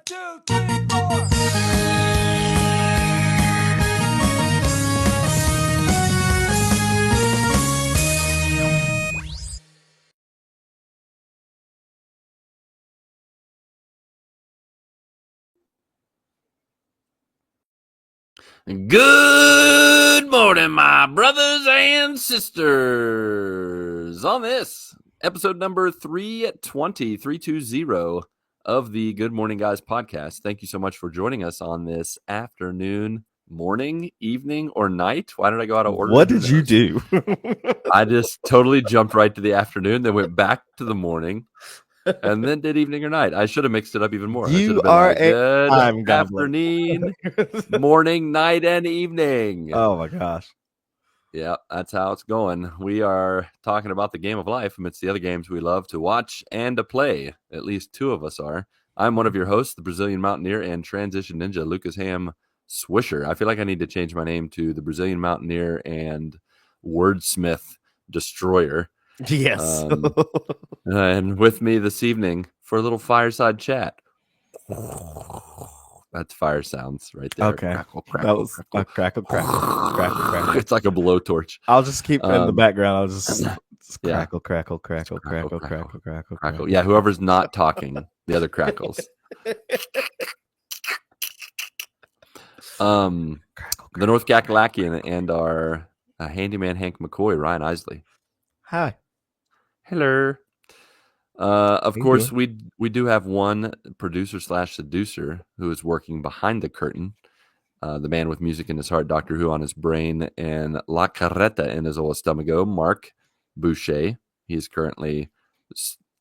2, 3, 4. Good morning, my brothers and sisters. On this episode number 320 of the Good Morning Guys podcast. Thank you so much for joining us on this afternoon, morning, evening, or night. Why did I go out of order? What did you do? I just totally jumped right to the afternoon, then went back to the morning, and then did evening or night. I should have mixed it up even more. I should have been like, good afternoon, morning, night, and evening. Oh my gosh. Yeah, that's how it's going. We are talking about the game of life amidst the other games we love to watch and to play. At least two of us are. I'm one of your hosts, the Brazilian Mountaineer and Transition Ninja, Lucas Ham Swisher. I feel like I need to change my name to the Brazilian Mountaineer and Wordsmith Destroyer. Yes. And with me this evening for a little fireside chat. That's fire sounds right there. Okay. Crackle, That crackle, was crackle. a crackle, crackle. It's like a blowtorch. I'll just keep in the background. I'll just Yeah. crackle. Yeah, whoever's not talking, the other crackles. The North Kakalaki and our handyman Hank McCoy, Ryan Isley. Hi. Hello. Of Hey, course, we do have one producer/seducer who is working behind the curtain. The man with music in his heart, Doctor Who on his brain, and La Carreta in his old estomago, Marc Boucher. He is currently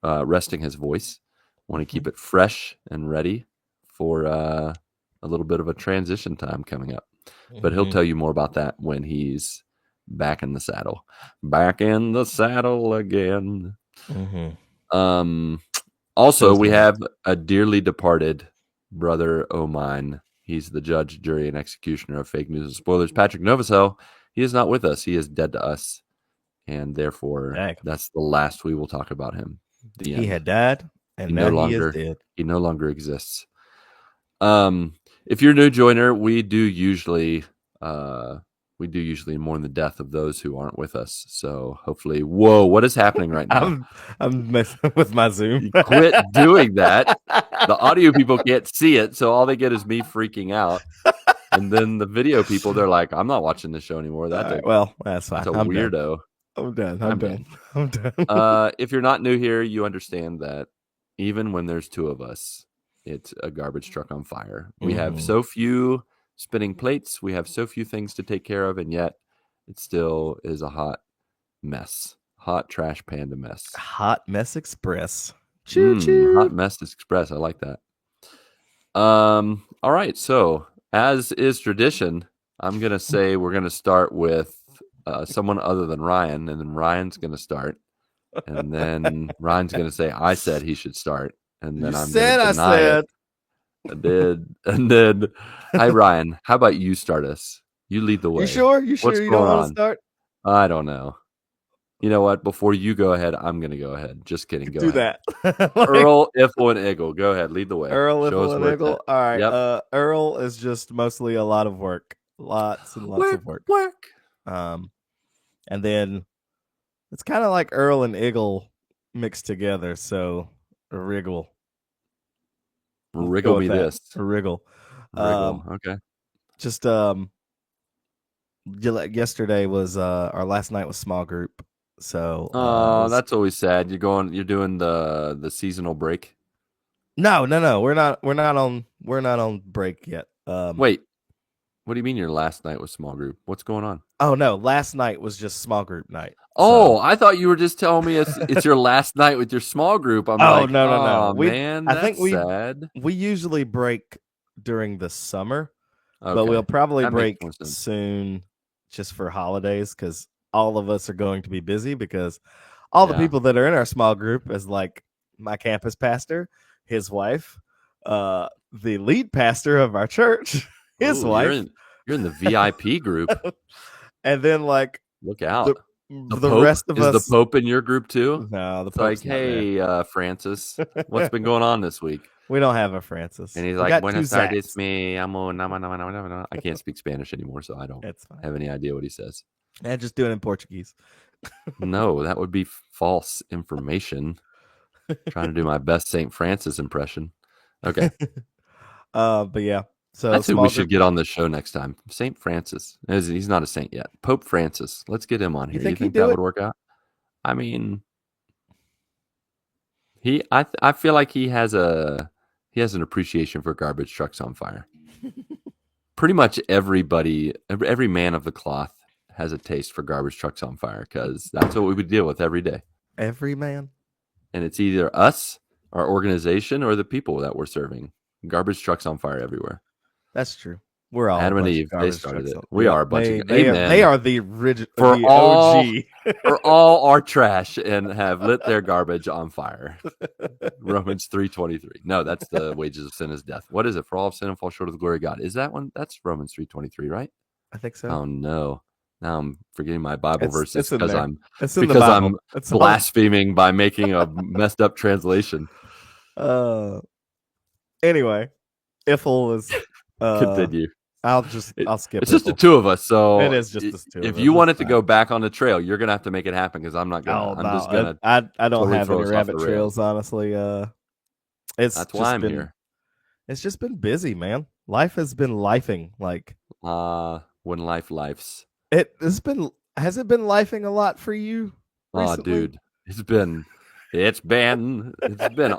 resting his voice. Want to keep it fresh and ready for a little bit of a transition time coming up. But he'll tell you more about that when he's back in the saddle. Back in the saddle again. Also, we have a dearly departed brother o' mine. He's the judge, jury, and executioner of fake news and spoilers. Patrick Novosel. He is not with us. He is dead to us. And therefore, that's the last we will talk about him. He had died, and now he is dead. He no longer exists. If you're a new joiner, we do usually mourn the death of those who aren't with us. So hopefully, whoa, what is happening right now? I'm messing with my Zoom. Quit doing that. The audio people can't see it, so all they get is me freaking out. And then the video people, they're like, I'm not watching this show anymore. Well, that's fine. That's a weirdo. I'm done. I'm done. If you're not new here, you understand that even when there's two of us, it's a garbage truck on fire. We have so few spinning plates. We have so few things to take care of, and yet it still is a hot mess. Hot trash panda mess. Hot mess express. Choo. Hot mess express. I like that. All right. So as is tradition, I'm going to say we're going to start with someone other than Ryan, and then Ryan's going to start. And then Ryan's going to say, I said he should start. And then I'm going to deny it. I did. And then, hi, Ryan. How about you start us? You lead the way. You sure? You What's don't going want on? to start? I don't know. You know what? Before you go ahead, I'm going to go ahead. Just kidding. Go Do ahead. that. Earl, Iffle, and Eagle. Go ahead. Lead the way. Earl, Show us Iffle, and where it's Eagle. at. All right. Yep. Earl is just mostly a lot of work. Lots and lots of work. And then it's kind of like Earl and Eagle mixed together. So a wriggle. Wriggle me this. A wriggle. Okay. Just yesterday was our last night was small group. So that's always sad. You're doing the seasonal break. No. We're not on break yet. Wait. What do you mean your last night was small group? What's going on? Oh no, last night was just small group night. Oh, I thought you were just telling me it's your last night with your small group. I'm like, no. Man, that's sad. We usually break during the summer, Okay. but we'll probably That break makes more sense. soon just for holidays because all of us are going to be busy because all the people that are in our small group is like my campus pastor, his wife, the lead pastor of our church, his wife. You're in the VIP group. And then like look out. The rest of us. Is the Pope in your group too? No, the Pope's Pope's not there. Hey, Francis, what's been going on this week? We don't have a And Francis. he's We like, got two Buenos tardes, Zachs. me amo, nama, nama, nama, nama. I can't speak Spanish anymore, so I don't It's fine. have any idea what he says. And just do it in Portuguese. No, that would be false information. Trying to do my best St. Francis impression. Okay. But yeah. So That's who we small should group. get on the show next time. St. Francis. He's not a saint yet. Pope Francis. Let's get him on You here. You think he'd think do that it? would work out? I mean, I feel like he has an appreciation for garbage trucks on fire. Pretty much every man of the cloth has a taste for garbage trucks on fire because that's what we would deal with every day. Every man. And it's either us, our organization, or the people that we're serving. Garbage trucks on fire everywhere. That's true. We're all a Adam and bunch of Eve, they garbage started trucks. it. We are a bunch of They amen are the original, for the all OG. for all our trash and have lit their garbage on fire. Romans 3:23. No, that's the wages of sin is death. What is it? For all of sin and fall short of the glory of God. Is that one? That's Romans 3:23, right? I think so. Oh no. Now I'm forgetting my Bible verses It's in because there. I'm It's in the Bible. It's all. blaspheming by making a messed up translation. Anyway, Iffle is. Continue. I'll skip. It's just the two of us, so it is just the two. If of us. you want It's it to fine. go back on the trail, you're gonna have to make it happen because I'm not gonna. Oh, I'm no, just gonna. I don't totally have throw any us off rabbit the trails, rails. honestly. It's That's just why I'm been here. it's just been busy, man. Life has been lifing. Like When life lifes. it's been. Has it been lifing a lot for you recently? Dude, it's been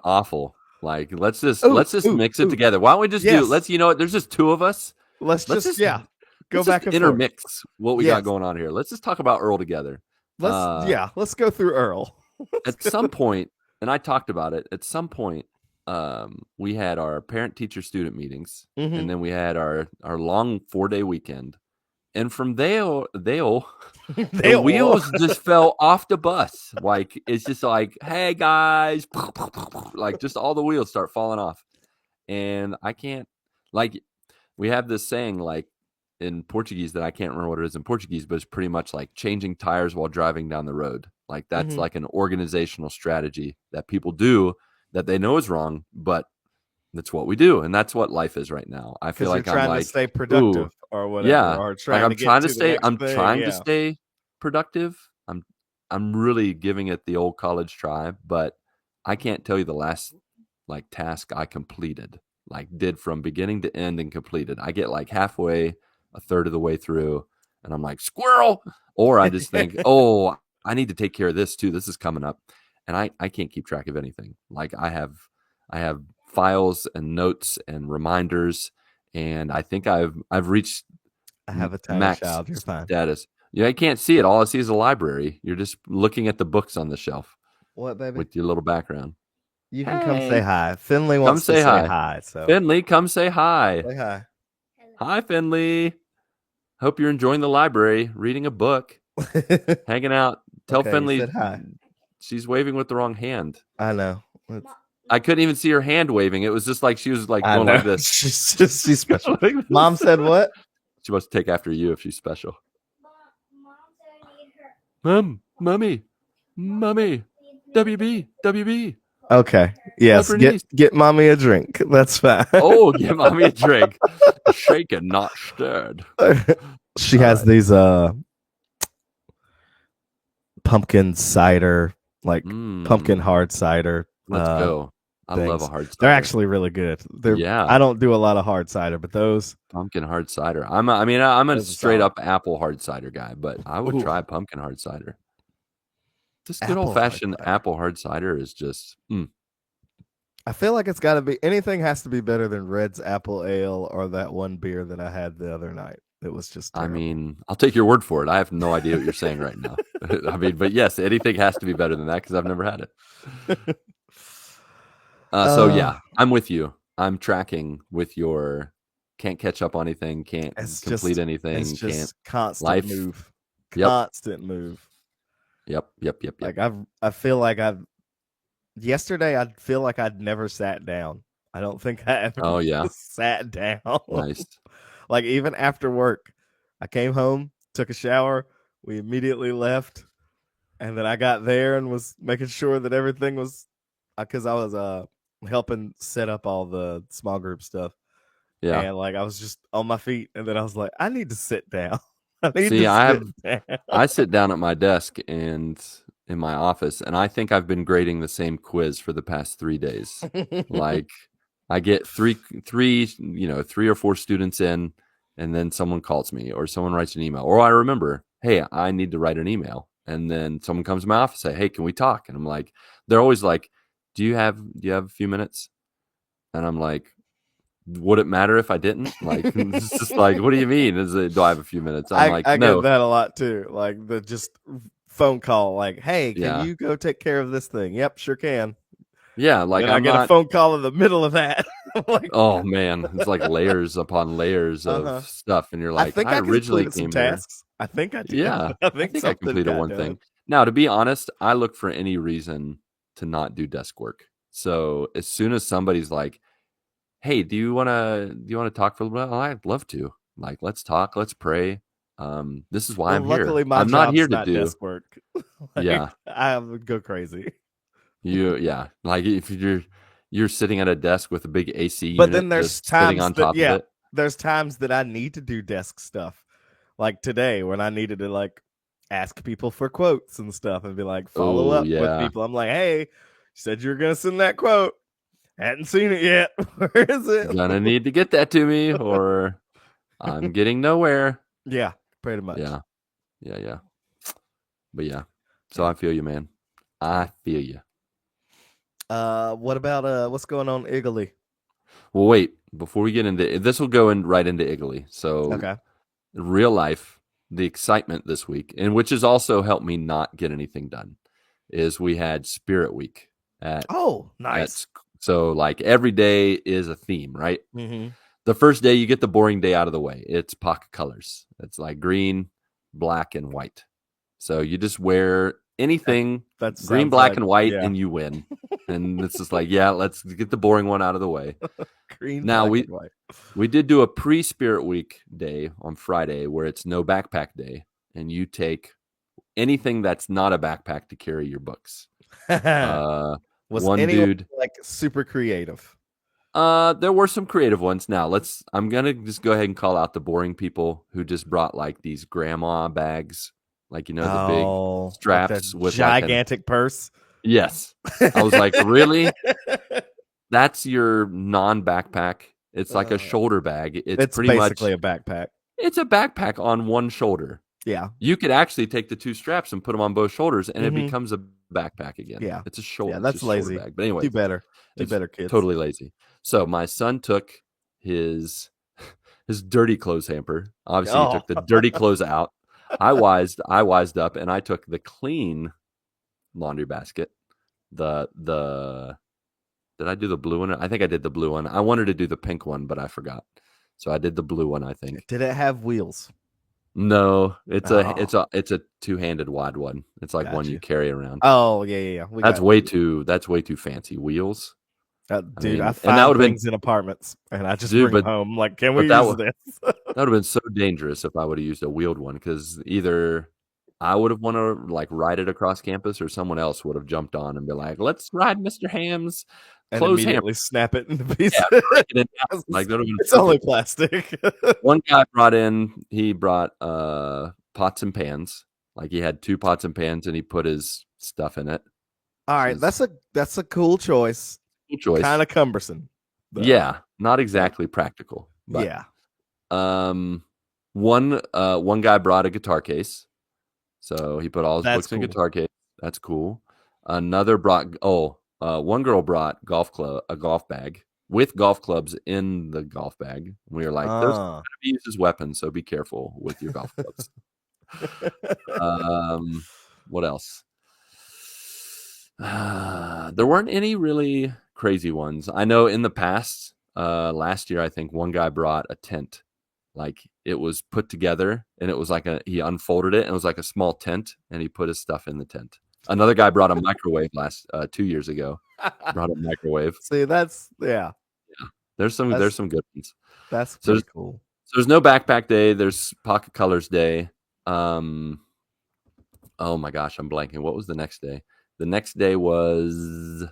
awful. Like let's just Ooh, mix it together. Why don't we just do? yes. You know what? There's just two of us. Let's Let's just just go back and forth. intermix what we got Yes. going on here. Let's just talk about Earl together. Let's go through Earl. At some point, and I talked about it. At some point, we had our parent teacher student meetings, and then we had our long 4-day weekend. And from there, the wheels just fell off the bus. Like it's just like, hey guys, like just all the wheels start falling off. And I can't, like, we have this saying like in Portuguese that I can't remember what it is in Portuguese, but it's pretty much like changing tires while driving down the road. Like that's like an organizational strategy that people do that they know is wrong, but that's what we do, and that's what life is right now. I feel like I'm trying like, to stay productive or whatever, yeah, or like trying I'm to get trying to to the stay. next I'm thing. trying to stay productive. I'm really giving it the old college try, but I can't tell you the last like task I completed, like did from beginning to end and completed. I get like halfway, a third of the way through, and I'm like squirrel, or I just think, oh, I need to take care of this too. This is coming up, and I can't keep track of anything. Like I have files and notes and reminders, and I think I've reached I have a tiny max child. You're fine. status. Yeah, I can't see it. All I see is a library. You're just looking at the books on the shelf. What, baby? With your little background. You can come say hi. Finley Come wants to say say hi. hi. So Finley, come say hi. say hi. Hi, Finley. Hope you're enjoying the library, reading a book, hanging out. Tell Okay, Finley you said hi. she's waving with the wrong hand. I know. I couldn't even see her hand waving. It was just like she was like going like this. she's special. Mom said what? She must take after you if she's special. Mom, mommy, WB. Okay. Yes. Get mommy a drink. That's fine. Oh, give mommy a drink. Shaken, not stirred. She has these pumpkin cider, like pumpkin hard cider. Let's go. I love a hard cider. They're actually really good. I don't do a lot of hard cider, but those pumpkin hard cider. I'm a straight up apple hard cider guy, but I would try pumpkin hard cider. This good old fashioned apple hard cider is just. I feel like it's got to be anything has to be better than Red's apple ale or that one beer that I had the other night. It was just terrible. I mean, I'll take your word for it. I have no idea what you're saying right now. I mean, but yes, anything has to be better than that because I've never had it. So yeah, I'm with you. I'm tracking with your can't catch up on anything, can't complete anything, it's just can't constant move. Constant move. Yep. Like I feel like yesterday I feel like I'd never sat down. I don't think I ever sat down. Nice. Like even after work, I came home, took a shower, we immediately left, and then I got there and was making sure that everything was because I was helping set up all the small group stuff. Yeah. And like I was just on my feet, and then I was like, I need to sit down. I need See, to sit down. I sit down at my desk and in my office, and I think I've been grading the same quiz for the past 3 days. Like I get three or four students in, and then someone calls me or someone writes an email, or I remember, hey, I need to write an email, and then someone comes to my office, say, hey, can we talk? And I'm like, they're always like, do you have a few minutes? And I'm like, would it matter if I didn't? Like, it's just like, what do you mean? Do I have a few minutes? I'm like, I get no, that a lot too. Like the just phone call, like, hey, can yeah, you go take care of this thing? Yep, sure can. yeah. Like, Then I I'm get a not. phone call in the middle of that. I'm like, Oh man, it's like layers upon layers of uh-huh. stuff, and you're I like, think I I originally completed some came here. tasks. I think I did. Yeah, I I think think I something completed got one done. thing. Now, to be honest, I look for any reason to not do desk work. So as soon as somebody's like, "Hey, do you wanna talk for a little bit?" "Oh, I'd love to. Like, let's talk. Let's pray. This is why Well, I'm here. luckily my I'm not here job's to not do." desk work. Like Yeah, I would go crazy. yeah. Like if you're sitting at a desk with a big AC But then unit there's just sitting times on that top of yeah, it. there's times that I need to do desk stuff. Like today when I needed to like ask people for quotes and stuff and be like follow Oh up with yeah. people. I'm like, "Hey, you said you were going to send that quote. Hadn't seen it yet. Where is it?" Gonna need to get that to me, or I'm getting nowhere. Yeah, pretty much. Yeah, yeah. But yeah, so Yeah. I feel you, man. I feel you. What about what's going on in Italy? Well, wait. Before we get into this, will go in right into Italy. So Okay. real life, the excitement this week, and which has also helped me not get anything done, is we had Spirit Week at Oh, at nice. so like every day is a theme, right? Mm-hmm. The first day you get the boring day out of the way. It's pocket colors. It's like green, black, and white. So you just wear That anything that green, sounds black, like and white, yeah, and you win. And it's just like, yeah, let's get the boring one out of the way. green, Now black, we and white. we did do a pre-Spirit Week day on Friday where it's no backpack day, and you take anything that's not a backpack to carry your books. Uh, Was one anyone dude. like super creative? There were some creative ones. Now I'm gonna just go ahead and call out the boring people who just brought like these grandma bags, like the big Oh, like the straps with like a gigantic purse. yes. I was like, really? That's your non-backpack. It's like a uh, shoulder bag. It's it's pretty much basically a backpack. it's a backpack on one shoulder. Yeah. You could actually take the two straps and put them on both shoulders, and it Mm-hmm. becomes a backpack again. Yeah. It's a Yeah. shoulder, it's That's just a shoulder lazy. bag. But anyway, Do better. Do it's better, kids. totally lazy. So my son took his dirty clothes hamper. Obviously, he Oh, took the dirty clothes out. I wised up, and I took the clean laundry basket. The did I do the blue one? I think I did the blue one. I wanted to do the pink one, but I forgot. So I did the blue one, I think. did it have wheels? No, it's a Oh, it's a it's a two-handed wide one. It's like one got you you. carry around. Oh, yeah, yeah, yeah. We That's got way too fancy. Wheels. I dude. I mean, and that find would have been things in apartments and I just dude, bring them but home. Like, can we but that use would this? that would have been so dangerous if I would have used a wheeled one because either I would have wanted to like ride it across campus or someone else would have jumped on and be like, "Let's ride Mr. Ham's And clothes hammer." immediately snap it into Yeah, pieces. breaking it down. Like that would have been It's only perfect. plastic. One guy he brought pots and pans. Like he had two pots and pans and he put his stuff in it. All Which right, is that's a cool choice. a cool choice. Kind of cumbersome, though. Yeah, not Like, exactly practical, but yeah, um one guy brought a guitar case. So he put all his that's books in a cool. guitar case. That's cool. Another brought one girl brought a golf bag with golf clubs in the golf bag. We were like, those are Uh. going to be used as weapons, so be careful with your golf clubs. Um, what else? There weren't any really crazy ones. I know in the past, last year, I think one guy brought a tent. Like it was put together and it was like he unfolded it and it was like a small tent and he put his stuff in the tent. Another guy brought a microwave 2 years ago. Brought a microwave. See, that's yeah, Yeah. There's some good ones. that's So pretty cool. there's no backpack day. There's pocket colors day. Um, oh my gosh, I'm blanking. What was the next day? The next day was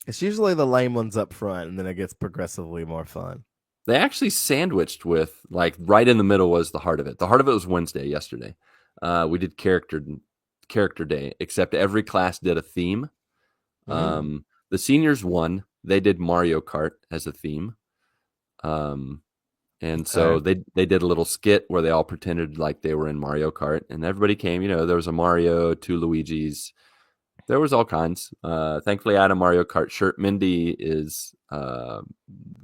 It's usually the lame ones up front, and then it gets progressively more fun. They actually sandwiched with like right in the middle was the heart of it. The heart of it was Wednesday yesterday. We did character day, except every class did a theme. Mm, The seniors won. They did Mario Kart as a theme. Um, and okay. so they did a little skit where they all pretended like they were in Mario Kart, and everybody came. You know, there was a Mario, two Luigis. There was all kinds. Thankfully, I had a Mario Kart shirt. Mindy is the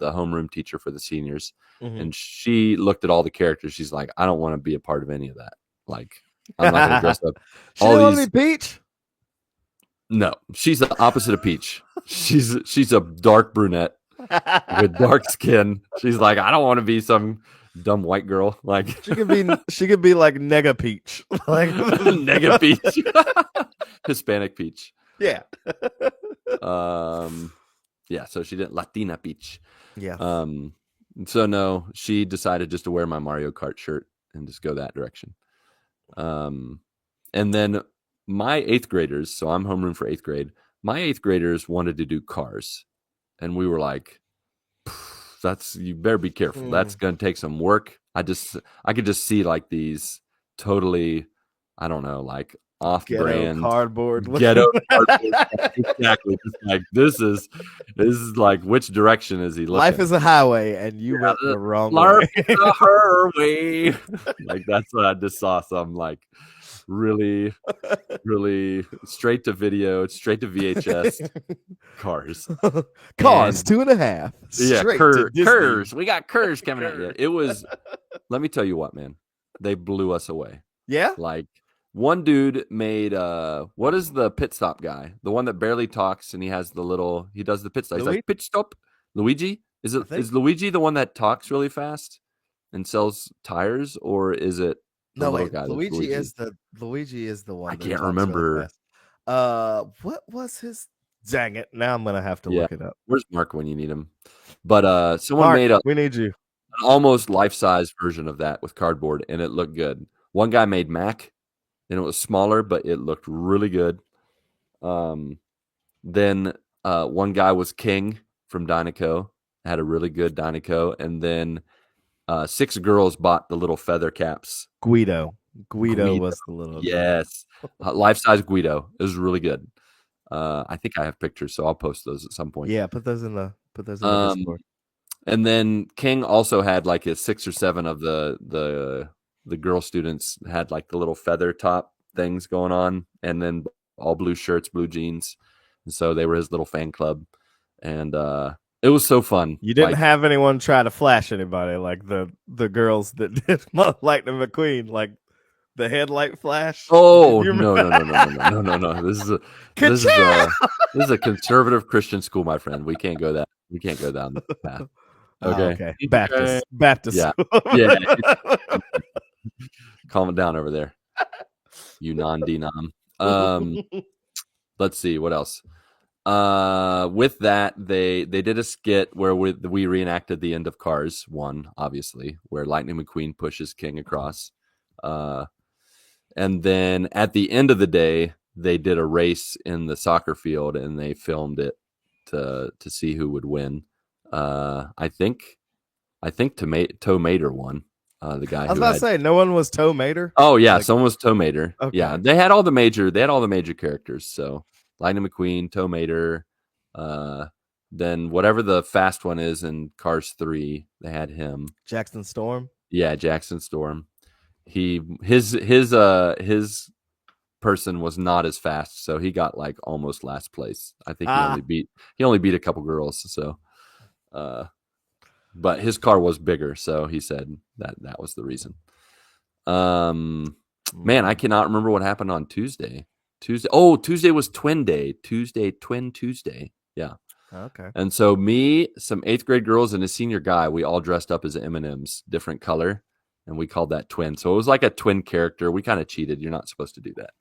homeroom teacher for the seniors, Mm-hmm. and she looked at all the characters. She's like, I don't want to be a part of any of that. Like, I'm not going to dress up. She All didn't want to these, be Peach. no, she's the opposite of Peach. She's a dark brunette with dark skin. She's like, I don't want to be some dumb white girl. Like, She could be like Nega Peach. Like nega Peach, Hispanic Peach. yeah. Um, yeah, so she did Latina Peach. Yeah. Um, so no, she decided just to wear my Mario Kart shirt and just go that direction. Um, and then my eighth graders, so I'm homeroom for eighth grade. My eighth graders wanted to do cars, and we were like, "That's you better be careful. That's Mm. going to take some work." I could just see like these totally, I don't know, like Ghetto off-brand cardboard ghetto looking. cardboard. Exactly. Just like this is like which direction is he Life looking? is a highway, and you Yeah, went the wrong Larp way. the her way. Like that's what I just saw some like really, really straight to video, straight to VHS cars. Cars And 2.5 yeah, straight to Disney. Curves. We got Curves coming at you. Cur- It was, let me tell you what, man. They blew us away. Yeah. Like one dude made what is the pit stop guy? The one that barely talks and he does the pit stop. He's Louis, like, pit stop. Luigi? I think Is Luigi the one that talks really fast and sells tires, or is it the no little wait. guy that's Luigi Luigi? is the I one that can't talks really remember. fast. What was his? Dang it! Now I'm gonna have to Yeah. look it up. Where's Mark when you need him? But someone Mark, made a we need you. an almost life-size version of that with cardboard and it looked good. One guy made Mac and it was smaller, but it looked really good. Um, then one guy was King from Dynaco, had a really good Dynaco, and then six girls bought the little feather caps. Guido. Guido Guido, was the little girl. yes, life size Guido. It was really good. I think I have pictures, so I'll post those at some point. Yeah, put those in the Um, Discord. and then King also had like his six or seven of the girl students had like the little feather top things going on, and then all blue shirts, blue jeans, and so they were his little fan club, and it was so fun. You didn't Like, have anyone try to flash anybody like the girls that did Lightning McQueen, like the headlight flash. oh You no no no no no no no no no! This is Ka-chow! a this is a conservative Christian school, my friend. We can't go down that path. Oh, Okay, okay. okay. Baptist Yeah, school. yeah. Calm it down over there, you non-denom. Let's see what else. With that, they did a skit where we reenacted the end of Cars 1, obviously, where Lightning McQueen pushes King across. And then at the end of the day, they did a race in the soccer field and they filmed it to see who would win. I think Toe Mater won. The guy I was who about to had say, no one was Toe Mater. oh yeah, Like, someone was Toe Mater. okay. Yeah, they had all the major characters. So Lightning McQueen, Toe Mater, uh, then whatever the fast one is in Cars 3, they had him. Jackson Storm. Yeah, Jackson Storm. His person was not as fast, so he got like almost last place. I think Ah. he only beat a couple girls, so uh but his car was bigger, so he said that was the reason. Man, I cannot remember what happened on Tuesday. Tuesday was Twin Day. Twin Tuesday. Yeah. Okay. And so me, some eighth grade girls, and a senior guy, we all dressed up as M&Ms, different color, and we called that twin. So it was like a twin character. We kind of cheated. You're not supposed to do that.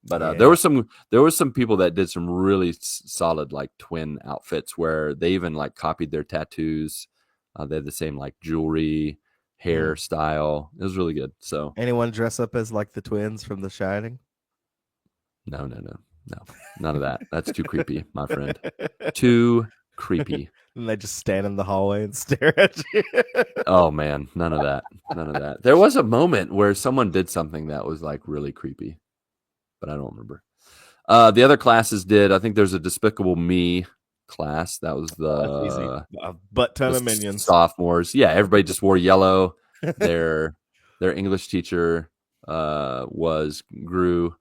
But Yeah. there was some people that did some really solid like twin outfits where they even like copied their tattoos. They had the same like jewelry, hairstyle. It was really good. So Anyone dress up as like the twins from The Shining? no, no, no. No, none of that. That's too creepy, my friend. Too creepy. And they just stand in the hallway and stare at you. Oh man, none of that. None of that. There was a moment where someone did something that was like really creepy, but I don't remember. The other classes did. I think there's a Despicable Me class. That was Oh, that's easy. the A butt ton the of minions. sophomores. Yeah, everybody just wore yellow. Their their English teacher was Gru.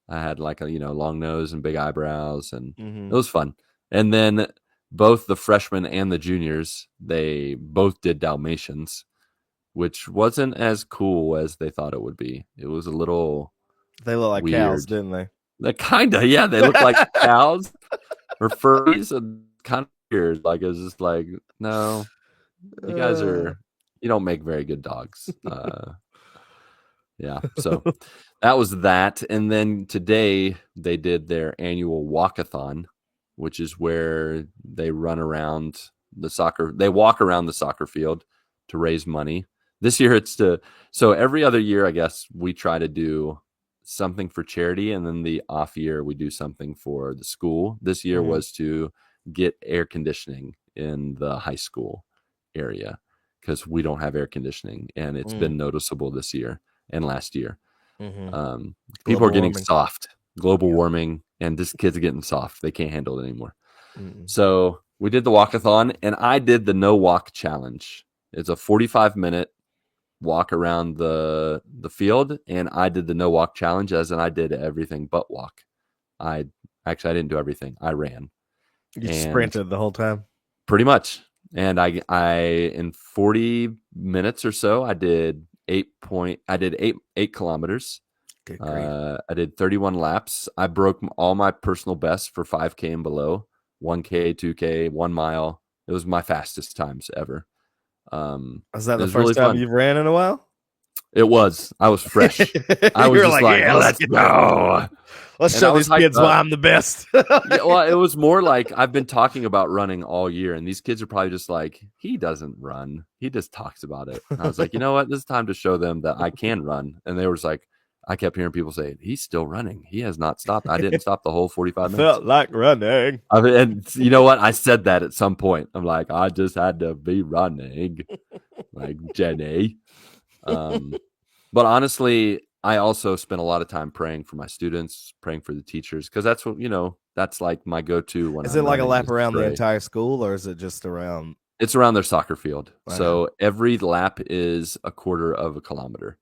I had like a long nose and big eyebrows, and it was fun. And then both the freshmen and the juniors, they both did Dalmatians, which wasn't as cool as they thought it would be. It was a little They look like cows, weird. didn't they? They kinda, yeah, they look like cows or furries, and kind of weird. Like it's just like, no, you guys you don't make very good dogs. Yeah, so that was that. And then today they did their annual walkathon, which is where they run around they walk around the soccer field to raise money. This year so every other year, I guess, we try to do something for charity, and then the off year we do something for the school. This year was to get air conditioning in the high school area because we don't have air conditioning, and it's been noticeable this year and last year. People are getting soft. Global warming, and this kid's getting soft. They can't handle it anymore. So we did the walkathon, and I did the no walk challenge. It's a 45-minute walk around the field, and I did the no walk challenge, as in I did everything but walk. I didn't do everything. I ran. You sprinted the whole time? Pretty much. And I in 40 minutes or so, I did 8 kilometers. I did 31 laps. I broke all my personal bests for 5K and below, 1K, 2K, 1 mile. It was my fastest times ever. Was that the first time you've ran in a while? It was. I was fresh. I was just like, yeah, let's go. Let's show these kids why I'm the best. Yeah, well, it was more like I've been talking about running all year, and these kids are probably just like, he doesn't run. He just talks about it. And I was like, you know what? This is time to show them that I can run. And they were just like, I kept hearing people say, he's still running. He has not stopped. I didn't stop the whole 45 minutes. Felt like running. And you know what? I said that at some point. I'm like, I just had to be running. Like Jenny. But honestly, I also spent a lot of time praying for my students, praying for the teachers, because that's what, that's like my go-to when Is it like a lap around the entire school, or is it just around? It's around their soccer field. So every lap is a quarter of a kilometer.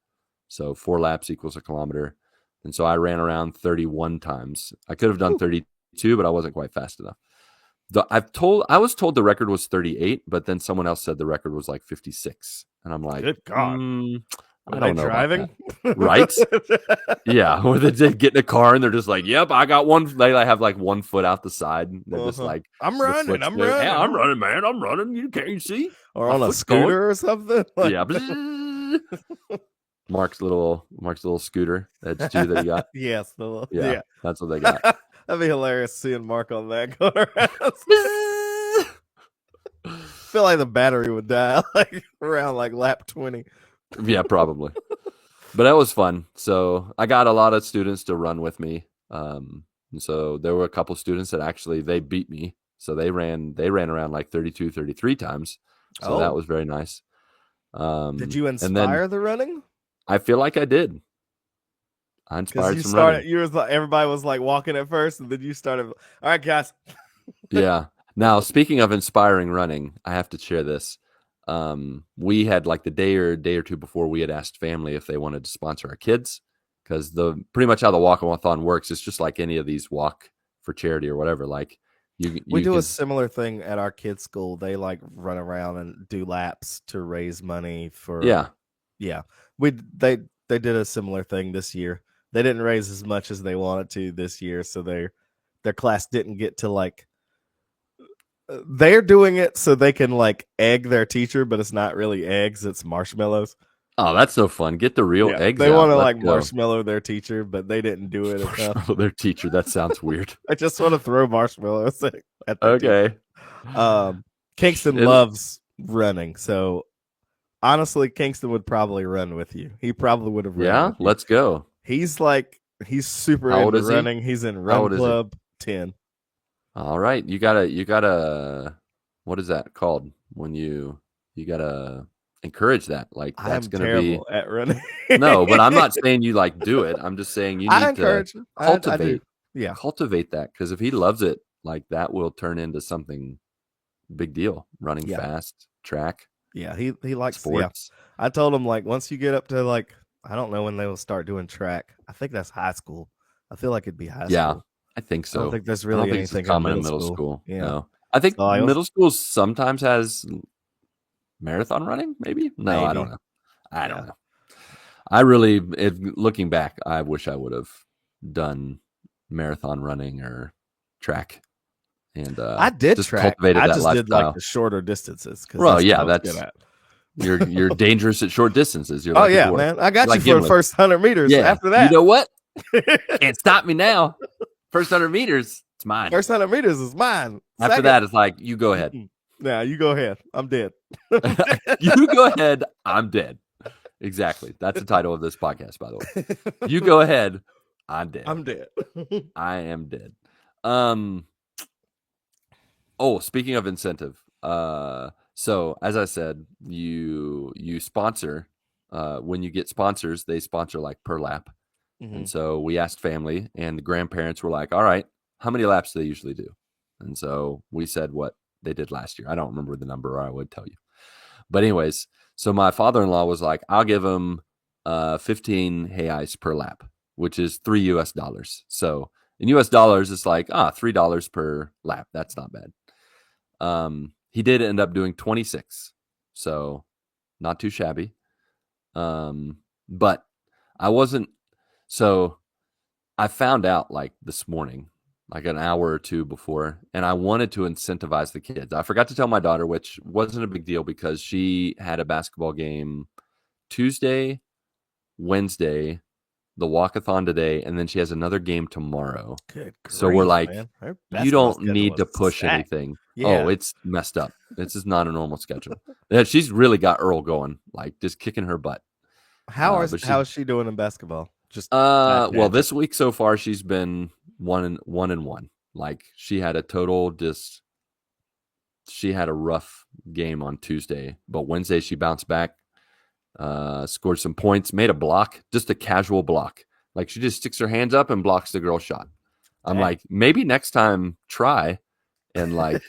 So 4 laps equals a kilometer. And so I ran around 31 times. I could have done 32, but I wasn't quite fast enough. I was told the record was 38, but then someone else said the record was like 56. And I'm like, good God. I don't know. Driving? Right? Yeah. Or they get in a car and they're just like, yep, I got one. They have like 1 foot out the side. They're just like, I'm running. Hey, I'm running, man. I'm running. You can't see. Or on a scooter or something. Yeah. Marc's little scooter. That's 2 that he got. Yes. Yeah. That's what they got. That'd be hilarious seeing Marc on that going around. Feel like the battery would die around lap 20. Yeah, probably. But that was fun. So I got a lot of students to run with me. And so there were a couple students that actually they beat me. So they ran around like 32, 33 times. So that was very nice. Did you inspire the running? I feel like I did. I inspired some running. Everybody was like walking at first, and then you started. All right, guys. Yeah. Now, speaking of inspiring running, I have to share this. We had like the day or two before, we had asked family if they wanted to sponsor our kids, because pretty much how the walk-a-thon works, it's just like any of these walk for charity or whatever. Like we do a similar thing at our kids' school. They like run around and do laps to raise money for. Yeah. They did a similar thing this year. They didn't raise as much as they wanted to this year, so their class didn't get to like. They're doing it so they can like egg their teacher, but it's not really eggs; it's marshmallows. Oh, that's so fun! Get the real eggs. They want to like marshmallow their teacher, but they didn't do it enough. Their teacher. That sounds weird. I just want to throw marshmallows at the okay. Kingston loves running, so honestly, Kingston would probably run with you. He probably would have run. Yeah, let's go. He's like He's super How old into is he? running. He's in How Run old is he? Club 10. All right, you gotta. What is that called when you gotta encourage that? Like I that's am gonna be terrible at running. no, but I'm not saying you like do it. I'm just saying you I need to encourage him. I do. cultivate Yeah. cultivate that because if he loves it, like that will turn into something big deal. Running Yeah. fast, track, Yeah. He likes, yeah. sports. I told him, like, once you get up to, like, I don't know when they will start doing track. I think that's high school. I feel like it'd be high Yeah, school. I think I don't so. think there's I don't really think it's as anything in common in middle middle school. school. Yeah. No, I think So I was, middle school sometimes has marathon running. Maybe no, I don't maybe. know. I don't Yeah. know. I really, looking back, I wish I would have done marathon running or track and I did just track. cultivated I that just did like lifestyle. the shorter distances because Well, that's what yeah, I was good that's at. you're dangerous at short distances. You're Oh like a yeah, dwarf. man. I You're got you like for the Gimli. first 100 meters. Yeah. After You that, know what? Can't stop me now. First 100 meters, it's mine. first 100 meters is mine. After Second, that, it's like you go ahead. now you go ahead. I'm dead. You go ahead. I'm dead. Exactly. That's the title of this podcast, by the way. You go ahead. I'm dead. I'm dead. I am dead. Um. Oh, speaking of incentive, so as I said, you sponsor. When you get sponsors, they sponsor like per lap, and Mhm. so we asked family, and the grandparents were like, "All right, how many laps do they usually do?" And so we said what they did last year. I don't remember the number, or I would tell you. But anyways, so my father-in-law was like, "I'll give him 15 reais per lap, which is $3 US. So in US dollars, it's like $3 per lap. That's not bad." He did end up doing 26, so not too shabby. But I wasn't. So I found out like this morning, like an hour or two before, and I wanted to incentivize the kids. I forgot to tell my daughter, which wasn't a big deal because she had a basketball game Tuesday, Wednesday, the walkathon today, and then she has another game tomorrow. Good So we're grief, like, man. Her you basketball don't schedule need was to push stacked. anything. Oh, Yeah. it's messed up. This is not a normal schedule. Yeah, she's really got Earl going, like just kicking her butt. How But is she doing in basketball? Just side well, tangent. this week so far she's been one and one. Like she had a total just she had a rough game on Tuesday, but Wednesday she bounced back, scored some points, made a block, just a casual block. Like she just sticks her hands up and blocks the girl's shot. I'm Dang. like, maybe next time try and like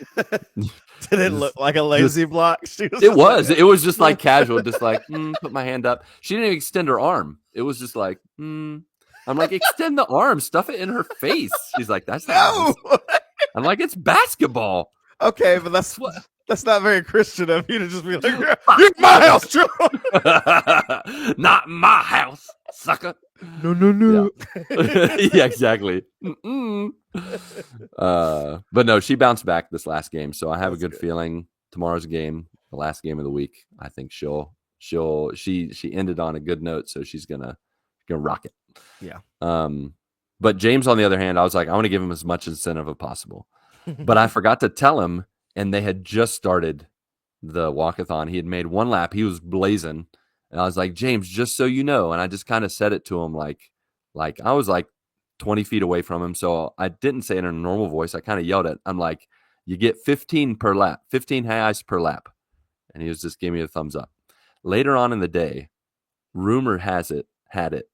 Did it look like a just lazy block? She was it just like, was. It was just like casual, just like put my hand up. She didn't even extend her arm. It was just like I'm like, extend the arm, stuff it in her face. She's like, that's not no. nice. I'm like, it's basketball. Okay, but That's what. that's not very Christian of you to just be like, "You're my house, Joe." Not my house, sucker. No. Yeah, yeah, exactly. But no, she bounced back this last game, so I have That's a good feeling tomorrow's game, the last game of the week. I think she ended on a good note, so she's gonna rock it. Yeah. But James, on the other hand, I was like, I want to give him as much incentive as possible, but I forgot to tell him, and they had just started the walkathon. He had made one lap. He was blazing. And I was like, James, just so you know. And I just kind of said it to him like I was like 20 feet away from him. So I didn't say it in a normal voice. I kind of yelled it. I'm like, you get 15 per lap, 15 reais per lap. And he was just giving me a thumbs up. Later on in the day, rumor had it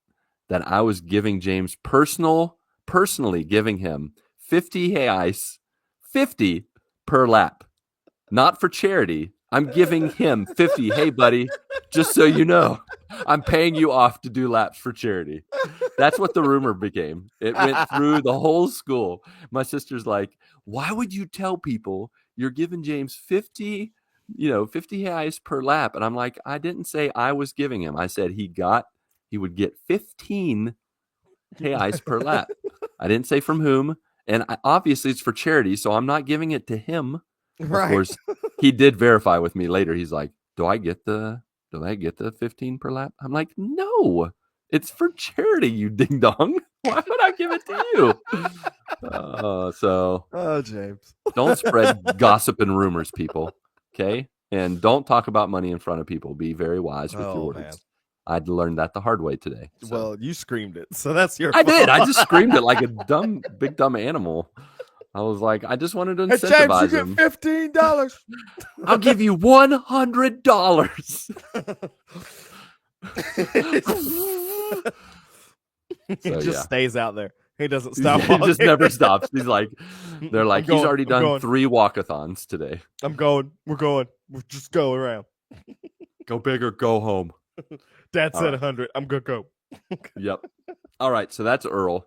that I was giving James personally giving him 50 reais, 50 per lap. Not for charity. I'm giving him 50. Hey, buddy, just so you know, I'm paying you off to do laps for charity. That's what the rumor became. It went through the whole school. My sister's like, why would you tell people you're giving James 50, 50 reais per lap? And I'm like, I didn't say I was giving him. I said he would get 15 reais per lap. I didn't say from whom. And obviously it's for charity, so I'm not giving it to him. Right. Of course, he did verify with me later. He's like, do I get the 15 per lap? I'm like, no, it's for charity, you ding dong. Why would I give it to you? Oh, James. Don't spread gossip and rumors, people. Okay. And don't talk about money in front of people. Be very wise with your words. Man. I had to learn that the hard way today. So. Well, you screamed it, so that's your I fault. did. I just screamed it like a big dumb animal. I was like, I just wanted to incentivize him. James, you get $15. I'll give you $100. He just stays out there. He doesn't stop. He just never stops. He's like, they're like, he's already done 3 walkathons today. I'm going. We're going. We'll just go around. Go big or go home. Dad said 100. I'm gonna go. Yep. All right. So that's Earl.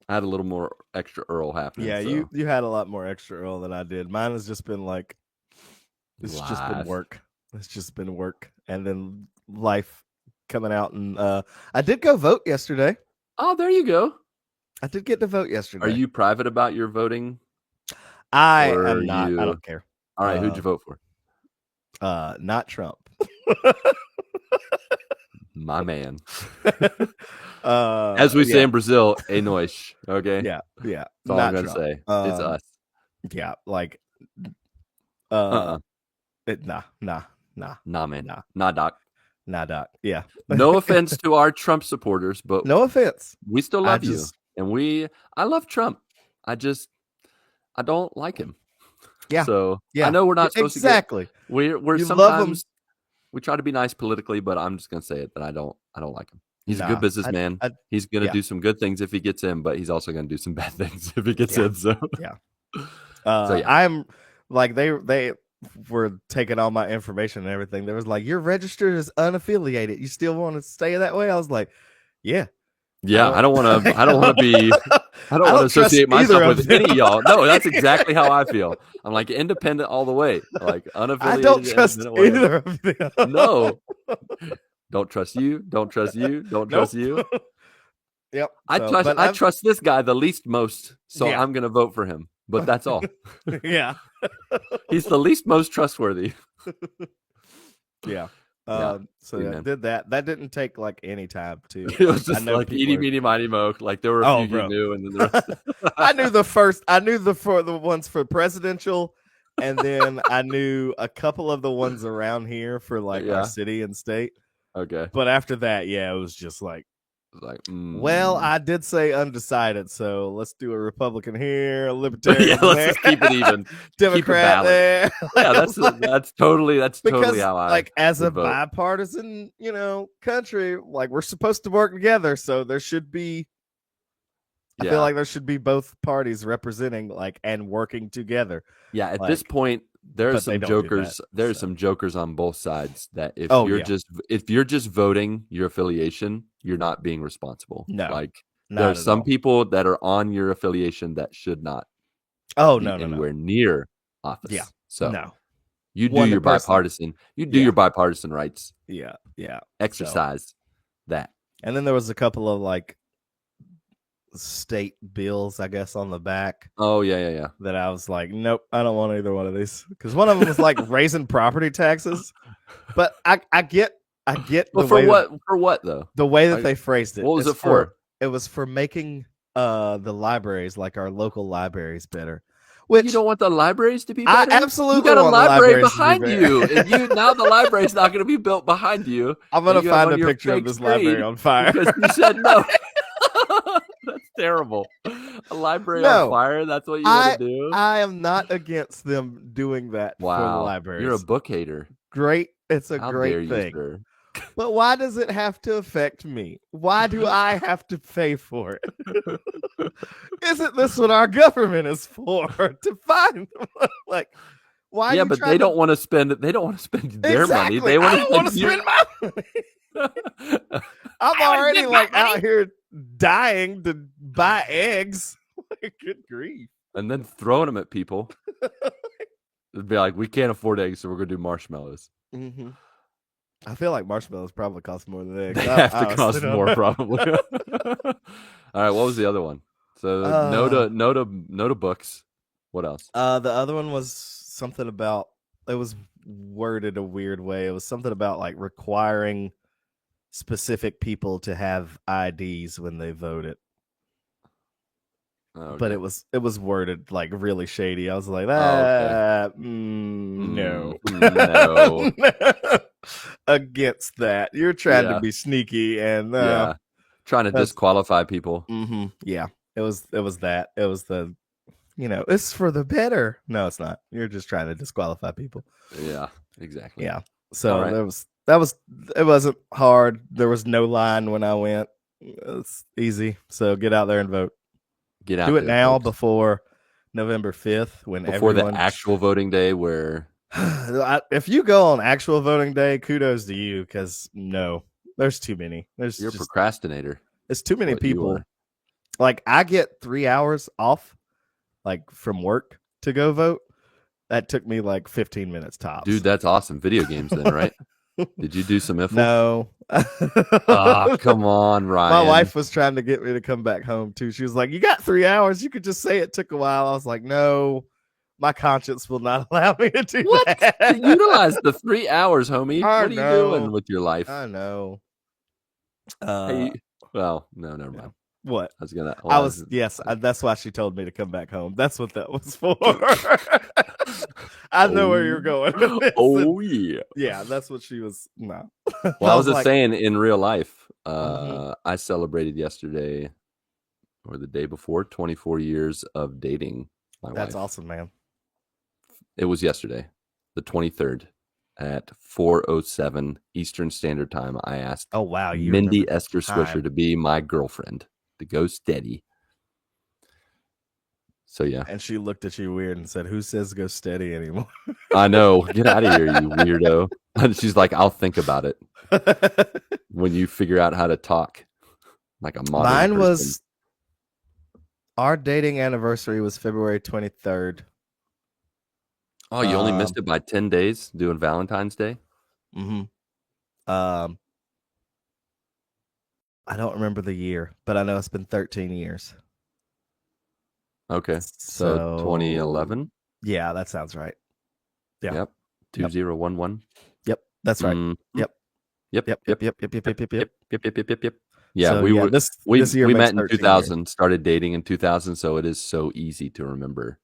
I had a little more extra Earl happening. Yeah, so. you had a lot more extra Earl than I did. Mine has just been like, it's just been work. It's just been work, and then life coming out. And I did go vote yesterday. Oh, there you go. I did get to vote yesterday. Are you private about your voting? I am not. I don't care. All right, who'd you vote for? Not Trump. My man. As we say in Brazil, é nós. Okay. Yeah. That's all I'm gonna say. It's us. Yeah, like Nah, man. Nah, doc. Yeah. No offense to our Trump supporters, but no offense. We still love you. And I love Trump. I don't like him. Yeah. So I know we're not supposed to we're sometimes we try to be nice politically, but I'm just gonna say it that I don't like him. He's a good businessman. He's gonna do some good things if he gets in, but he's also gonna do some bad things if he gets in. So I'm like they were taking all my information and everything. They was like, you're registered as unaffiliated. You still want to stay that way? I was like, yeah. I don't want to associate myself with any of y'all. No, that's exactly how I feel. I'm like independent all the way. Like unaffiliated. I don't trust either of them. No. Don't trust you. Don't trust you. Don't trust you. Yep. I trust this guy the least most, so I'm going to vote for him. But that's all. Yeah. He's the least most trustworthy. Yeah. So I did that. That didn't take like any time to. It was just like eeny, meeny, miny, moe. Like there were a few you knew, and then the rest. I knew the ones for presidential, and then I knew a couple of the ones around here for like our city and state. Okay. But after that, it was just like, well, I did say undecided, so let's do a Republican here, a Libertarian there. Let's just keep it even. Democrat there. That's totally how I like as a vote. Bipartisan, country, like we're supposed to work together, so there should be. I feel like there should be both parties representing and working together. Yeah, at this point, there's some jokers. There's some jokers on both sides that if you're just voting your affiliation, you're not being responsible. No, there's some people that are on your affiliation that should not. No, anywhere near office. Yeah, so you do your bipartisan. You do your bipartisan rights. Yeah. Exercise that. And then there was a couple of state bills, I guess, on the back. Oh yeah. That I was like, nope, I don't want either one of these, because one of them was raising property taxes. But I get. Well, for what though? The way that they phrased it. What was it for? It was for making the libraries, our local libraries, better. Which you don't want the libraries to be better? I absolutely you got a library behind you, and now the library's not going to be built behind you. I'm going to find a picture of this library on fire because you said no. That's terrible. A library on fire? That's what you want to do? I am not against them doing that for the libraries. You're a book hater. It's a great thing. You, but why does it have to affect me? Why do I have to pay for it? Isn't this what our government is for? To find why? Yeah, but they don't want to spend. They don't want to spend their money. They want to spend my money. I'm already out here dying to buy eggs. Good grief! And then throwing them at people. It'd be like, we can't afford eggs, so we're gonna do marshmallows. Mm-hmm. I feel like marshmallows probably cost more than eggs. They have to cost more, probably. All right, what was the other one? So no to books. What else? The other one was something about. It was worded a weird way. It was something about requiring specific people to have IDs when they voted. Okay. But it was worded really shady. I was like, no. no. against that. You're trying to Yeah, be sneaky, and yeah. Trying to that's disqualify people. yeah. It was that. It was the it's for the better. No, it's not. You're just trying to disqualify people. Yeah, exactly. Yeah. All So right. it wasn't hard. There was no line when I went. It's easy. So get out there and vote. Get Do out it there, now folks. before November 5th when Before the everyone actual voting day where if you go on actual voting day, kudos to you because no, there's too many. you're a procrastinator. There's too That's many what you people. are. Like I get 3 hours off, like from work to go vote. That took me like 15 minutes Dude, tops. that's awesome. Video games then, right? Did you do some IFL? No. Ah, come on, My Ryan. wife was trying to get me to come back home too. She was like, "You got 3 hours. You could just say it took a while." I was like, "No, my conscience will not allow me to do What? that." Utilize the 3 hours, homie. I What are you doing know. with your life? I know. Hey, well, no, never Yeah. mind. What? I was gonna. I Well, was yes. That's why she told me to come back home. That's what that was for. I know where you're oh, going with this. And oh yeah. yeah, that's what she was. No, I Well, I was was just like, saying in real life. mhm. I celebrated yesterday or the day before 24 years of dating my That's wife. awesome, man. It was yesterday, the 23rd at 4:07 Eastern Standard Time. I asked Oh wow, you remember Mindy the Esther Swisher time. to be my girlfriend, to go steady. So yeah, And she looked at you weird and said, "Who says go steady anymore?" I know. Get out of here, you weirdo. And she's like, I'll think about it when you figure out how to talk like a modern Mine person. was our dating anniversary was February 23rd. Oh, you only missed it by 10 days doing Valentine's Day? Mhm. Um, I don't remember the year, but I know it's been 13 years. Okay. So So 2011? yeah, that sounds right. Yeah. Yep. Yep. 2011. Yep. That's right. Mm, Yep. yep, Yep. yep, Yep. Yep. Yep. Yep. yep, Yep. Yep. Yep. yep, yep, yep, yep, yep, yep. Yeah, So yeah, this year we makes met in 13 years. 2000, started dating in 2000, so it is so easy to remember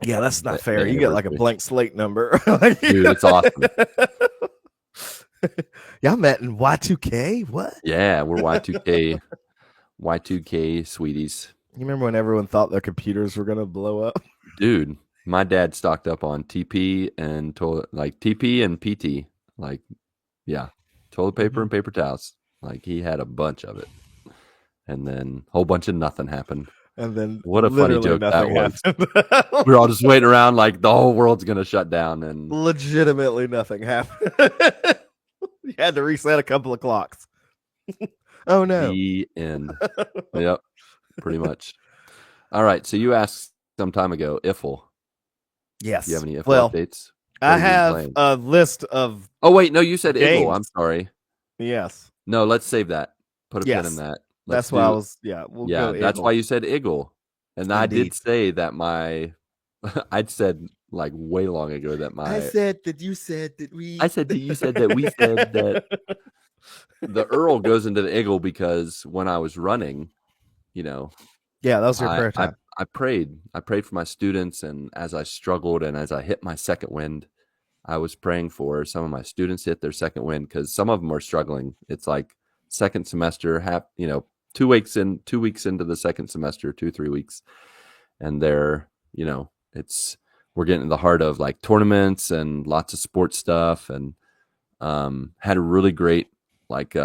Yeah, that's not the fair. You get like a anniversary. blank slate number. Dude, it's awesome. Y'all met in Y2K? What? Yeah, we're Y2K sweeties. You remember when everyone thought their computers were gonna blow up? Dude, my dad stocked up on TP and TP and PT. Like, yeah, toilet paper Mhm. and paper towels. Like he had a bunch of it. And then a whole bunch of nothing happened. And then What a funny literally joke that nothing was. happened. We were all just waiting around like the whole world's gonna shut down, and Legitimately nothing happened. You had to reset a couple of clocks. Oh no. the end. Yep, pretty much. All right. So you asked some time ago, IFL. Do you have Yes. any IFL Well, updates? What I have you been have playing? a list of Oh wait, no, you said Iggle. I'm games. sorry. Yes. No, let's save that. Put a pin in Yes. that. Let's That's why I do. was we'll go Yeah, that's why Eagle. you said Iggle, and I did Indeed. say that my. I'd said like way long ago that my. said that you said that we I said that you said that we said that the Earl goes into the Iggle because when I was running, you know, Yeah, that was your I prayer I time. I prayed. I prayed for my students, and as I struggled and as I hit my second wind, I was praying for some of my students to hit their second wind because some of them are struggling. It's like second semester, 2 weeks into the second semester, 2 3 weeks, and they're it's we're getting in the heart of like tournaments and lots of sports stuff, and had a really great like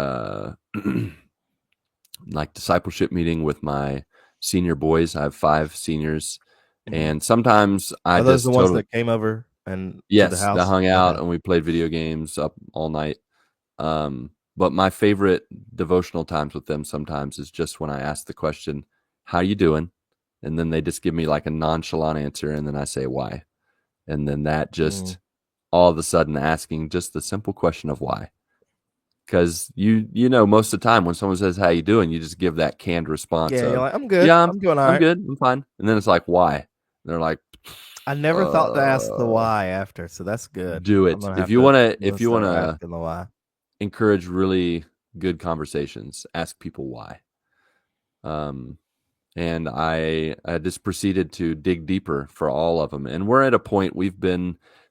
like discipleship meeting with my senior boys. I have 5 seniors, Mhm. and sometimes I Are those the just ones totally that came over and to the yes, that house? hung out Okay. and we played video games up all night. But my favorite devotional times with them sometimes is just when I ask the question, "How you doing?" And then they just give me like a nonchalant answer, and then I say why, and then that Mm. just all of a sudden asking just the simple question of why. Because most of the time when someone says how you doing, you just give that canned response Yeah, you're of like, I'm good. yeah, I'm doing all I'm right. good, I'm fine, and then it's like why? And they're like, I never thought to ask the why after, so that's good. do I'm it gonna if have you to. want to I'm gonna start asking the why. encourage really good conversations. Ask people why. Um, and I just proceeded to dig deeper for all of them, and we're at a point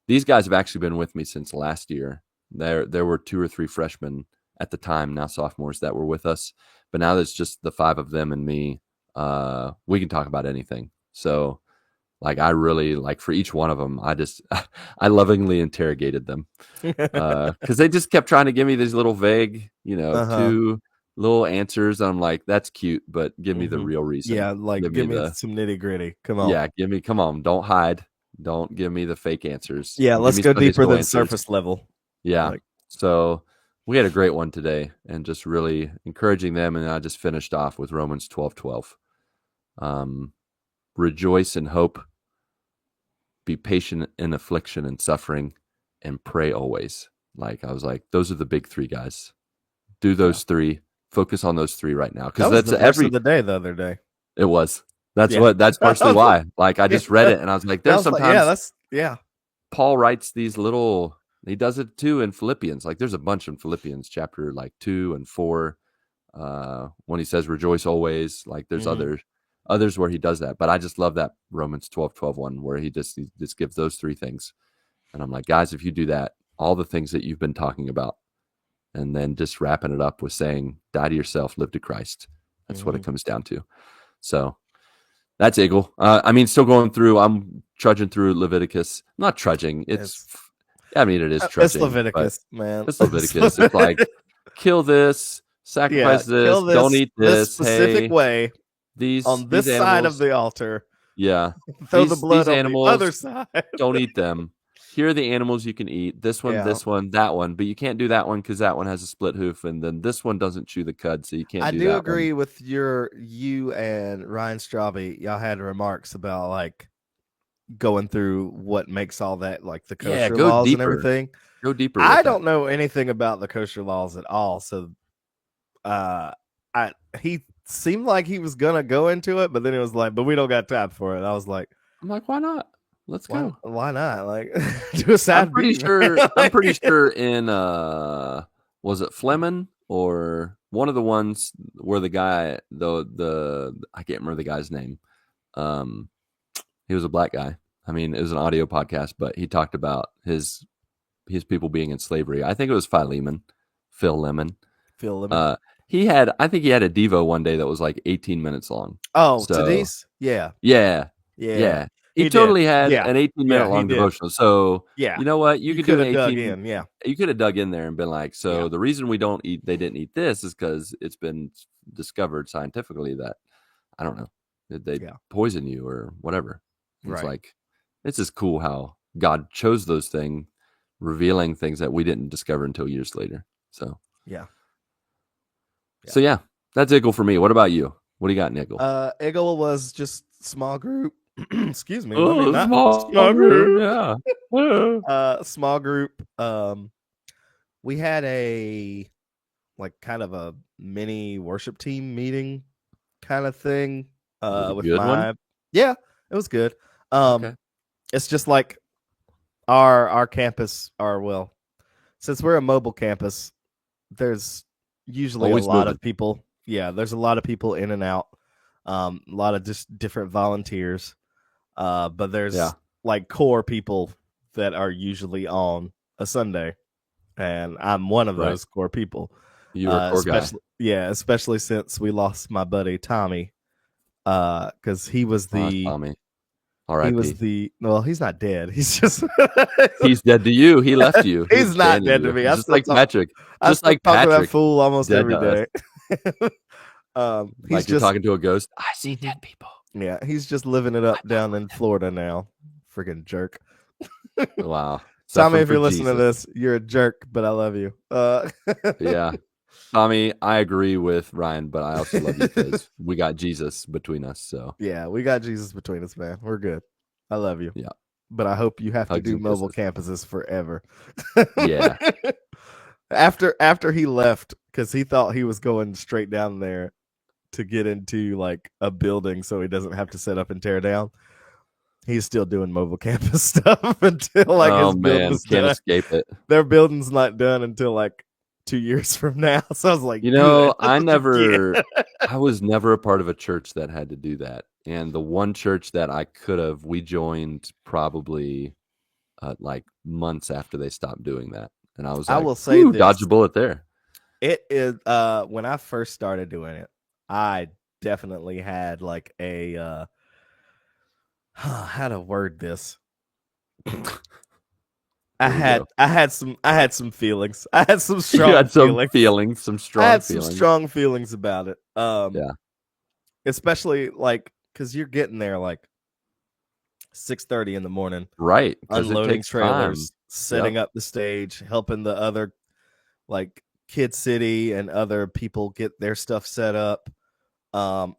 these guys have actually been with me since last year. There were 2 or 3 freshmen at the time, now sophomores, that were with us, but now there's just the 5 of them and me. We can talk about anything. So, like, I really, like, for each one of them, I just I lovingly interrogated them, because they just kept trying to give me these little vague, Uh-huh. 2 little answers. I'm like, "That's cute, but give me the Hmm. real reason. Yeah, like Give me give me the some nitty gritty. Come on. Yeah, come on, don't hide. Don't give me the fake answers. Yeah, Give let's me go Sunday deeper school than answers." surface level. Yeah. Like, So we had a great one today, and just really encouraging them. And I just finished off with Romans 12:12. Um, Rejoice in hope, be patient in affliction and suffering, and pray always. Like, I was like, those are the big 3, guys. Do yeah. those 3. Focus on those 3 right now, because That was that's the verse of every. the day the other day. It was. Yeah. That's I partially was like, why. Like, I yeah. just read it and I was like, I there's was like, yeah, sometimes that's yeah. Paul writes these little. He does it too in Philippians. Like, there's a bunch in Philippians chapter like 2 and 4. When he says rejoice always, like, there's Hmm. others where he does that. But I just love that Romans 12:12 one where he just gives those 3 things. And I'm like, guys, if you do that, all the things that you've been talking about, and then just wrapping it up with saying, die to yourself, live to Christ. That's what Hmm. it comes down to. So that's Eagle. I mean, still going through. I'm trudging through Leviticus. Not trudging. It's I mean, it is it's trudging, but Leviticus, man. it's Leviticus. It's like, kill this, Yeah, sacrifice this, kill don't this eat this this. specific Hey, way these on these this side of animals, the altar. yeah, Throw the blood these on the other animals, side. don't eat them. Here are the animals you can eat. Yeah. This one, that one, but you can't do that one because that one has a split hoof, and then this one doesn't chew the cud, so you can't I do do that one. agree with you and Ryan Straube. Y'all had remarks about like going through what makes all that, like the Yeah, kosher go laws and deeper. everything. Go deeper I with that. don't know anything about the kosher laws at all. So uh I he seemed like he was gonna go into it, but then it was like, but we don't got time for it. I was like, I'm like, why not? Let's go. why not? Like do a side B, man. I'm pretty Like, sure in was it Fleming or one of the ones where the guy the I can't remember the guy's name. Um he was a black guy. I mean, it was an audio podcast, but he talked about his people being in slavery. I think it was Phil Lemon. Phil Lemon. Uh I think he had a Devo one day that was like 18 minutes long. Oh, So, Tadis? Yeah. yeah. Yeah. Yeah. He He did. totally had Yeah. an 18-minute Yeah, he long did. devotional. So, Yeah. you know what? You could have dug in. Yeah. You could have dug in there and been like, Yeah. so the reason they didn't eat this is because it's been discovered scientifically that, I don't know, that they Yeah. poison you or whatever. And it's Right. like, it's just cool how God chose those things, revealing things that we didn't discover until years later. So, Yeah. so yeah, that's Eagle for me. What about you? What do you got, Nickel? Eagle was just small group. Excuse me. Let me Oh, not small small group. group. Yeah. Small group. We had a like kind of a mini worship team meeting kind of thing. Was it a With good one? my yeah, it was good. Okay. It's just like our campus, since we're a mobile campus, there's usually a Always lot moving. of people. Yeah, there's a lot of people in and out. A lot of just different volunteers. But Yeah. there's like core people that are usually on a Sunday, and I'm one of Right. those core people. You were a core guy. Especially since we lost my buddy Tommy, because he was Oh, the Tommy. he was R.I.P. the well, he's not dead. He's just He's dead to you. He left you. He he's not abandoned dead to you. me. Just like Patrick. I Just still like talk to that Patrick. fool almost Dead every to us. day. He's Like you're just talking to a ghost. I see dead people. yeah, he's just living it up down in Florida now. Freaking jerk. Wow. Tommy, Suffering if for you're listening to Jesus. this, you're a jerk, but I love you. Yeah. Tommy, I agree with Ryan, but I also love you because we got Jesus between us. So, yeah, we got Jesus between us, man. We're good. I love you. yeah. But I hope you have to Hugs do and mobile kisses. campuses forever. Yeah. After he left, because he thought he was going straight down there to get into like a building so he doesn't have to set up and tear down. He's still doing mobile campus stuff until like Oh, his man. building's Can't done. escape it. Their building's not done until like 2 years from now. So I was like, You good. know, That's what you get. I was never a part of a church that had to do that. And the one church that I could have, we joined probably like months after they stopped doing that. And I was I like, will say whew, dodge a this. bullet there. It is when I first started doing it, I definitely had like a how to word this. Here we go. I had some feelings. I had some You strong had some feelings. feelings, some I strong had some feelings. strong feelings about it. Yeah. Especially like cuz you're getting there like 6:30 in the morning, Right. Because it unloading takes time. trailers, setting Yep. up the stage, helping the other like Kid City and other people get their stuff set up.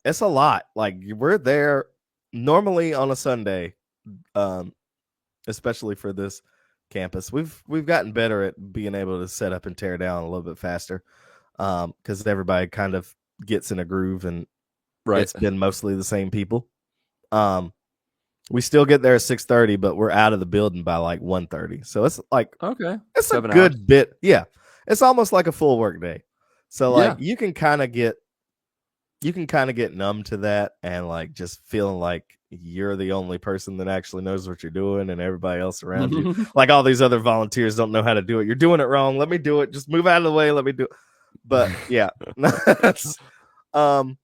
It's a lot. Like we're there normally on a Sunday, um, especially for this campus. We've gotten better at being able to set up and tear down a little bit faster, because everybody kind of gets in a groove and Right. it's been mostly the same people. Um, we still get there at 6:30, but we're out of the building by like 1:30. So it's like Okay. it's a 7 hours. good bit. Yeah, it's almost like a full work day. So like Yeah. you can kind of get numb to that and like just feeling like you're the only person that actually knows what you're doing and everybody else around you, like all these other volunteers don't know how to do it. You're doing it wrong. Let me do it. Just move out of the way. Let me do it. But yeah, that's, um,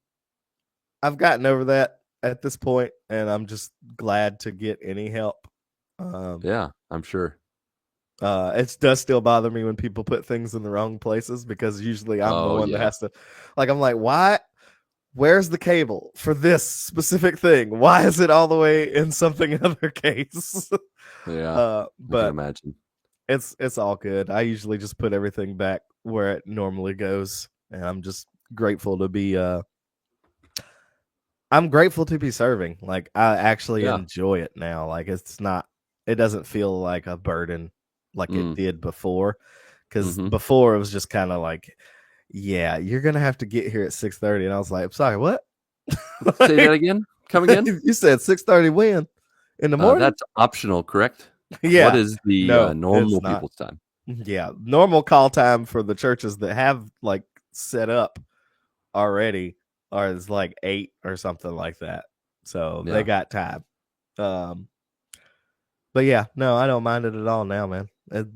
I've gotten over that at this point, and I'm just glad to get any help. Um, Yeah, I'm sure. it does still bother me when people put things in the wrong places because usually I'm the Oh, one that yeah. has to, like, I'm like, why? Where's the cable for this specific thing? Why is it all the way in something other case? Yeah. I can But imagine. it's all good. I usually just put everything back where it normally goes, and I'm just grateful to be I'm grateful to be serving. Like I actually Yeah. enjoy it now. Like it doesn't feel like a burden like it Mm. did before. Cause Mhm. before it was just kind of like, yeah, you're gonna have to get here at 6:30. And I was like, sorry, what? Say that Like, again? Come again? you said 6:30 when? In the morning? That's optional, correct? What Yeah. is the, No, it's normal not. people's time? Yeah. Normal call time for the churches that have like set up already or is like 8 or something like that. So they Yeah. got time. Um, but yeah, no, I don't mind it at all now, man. It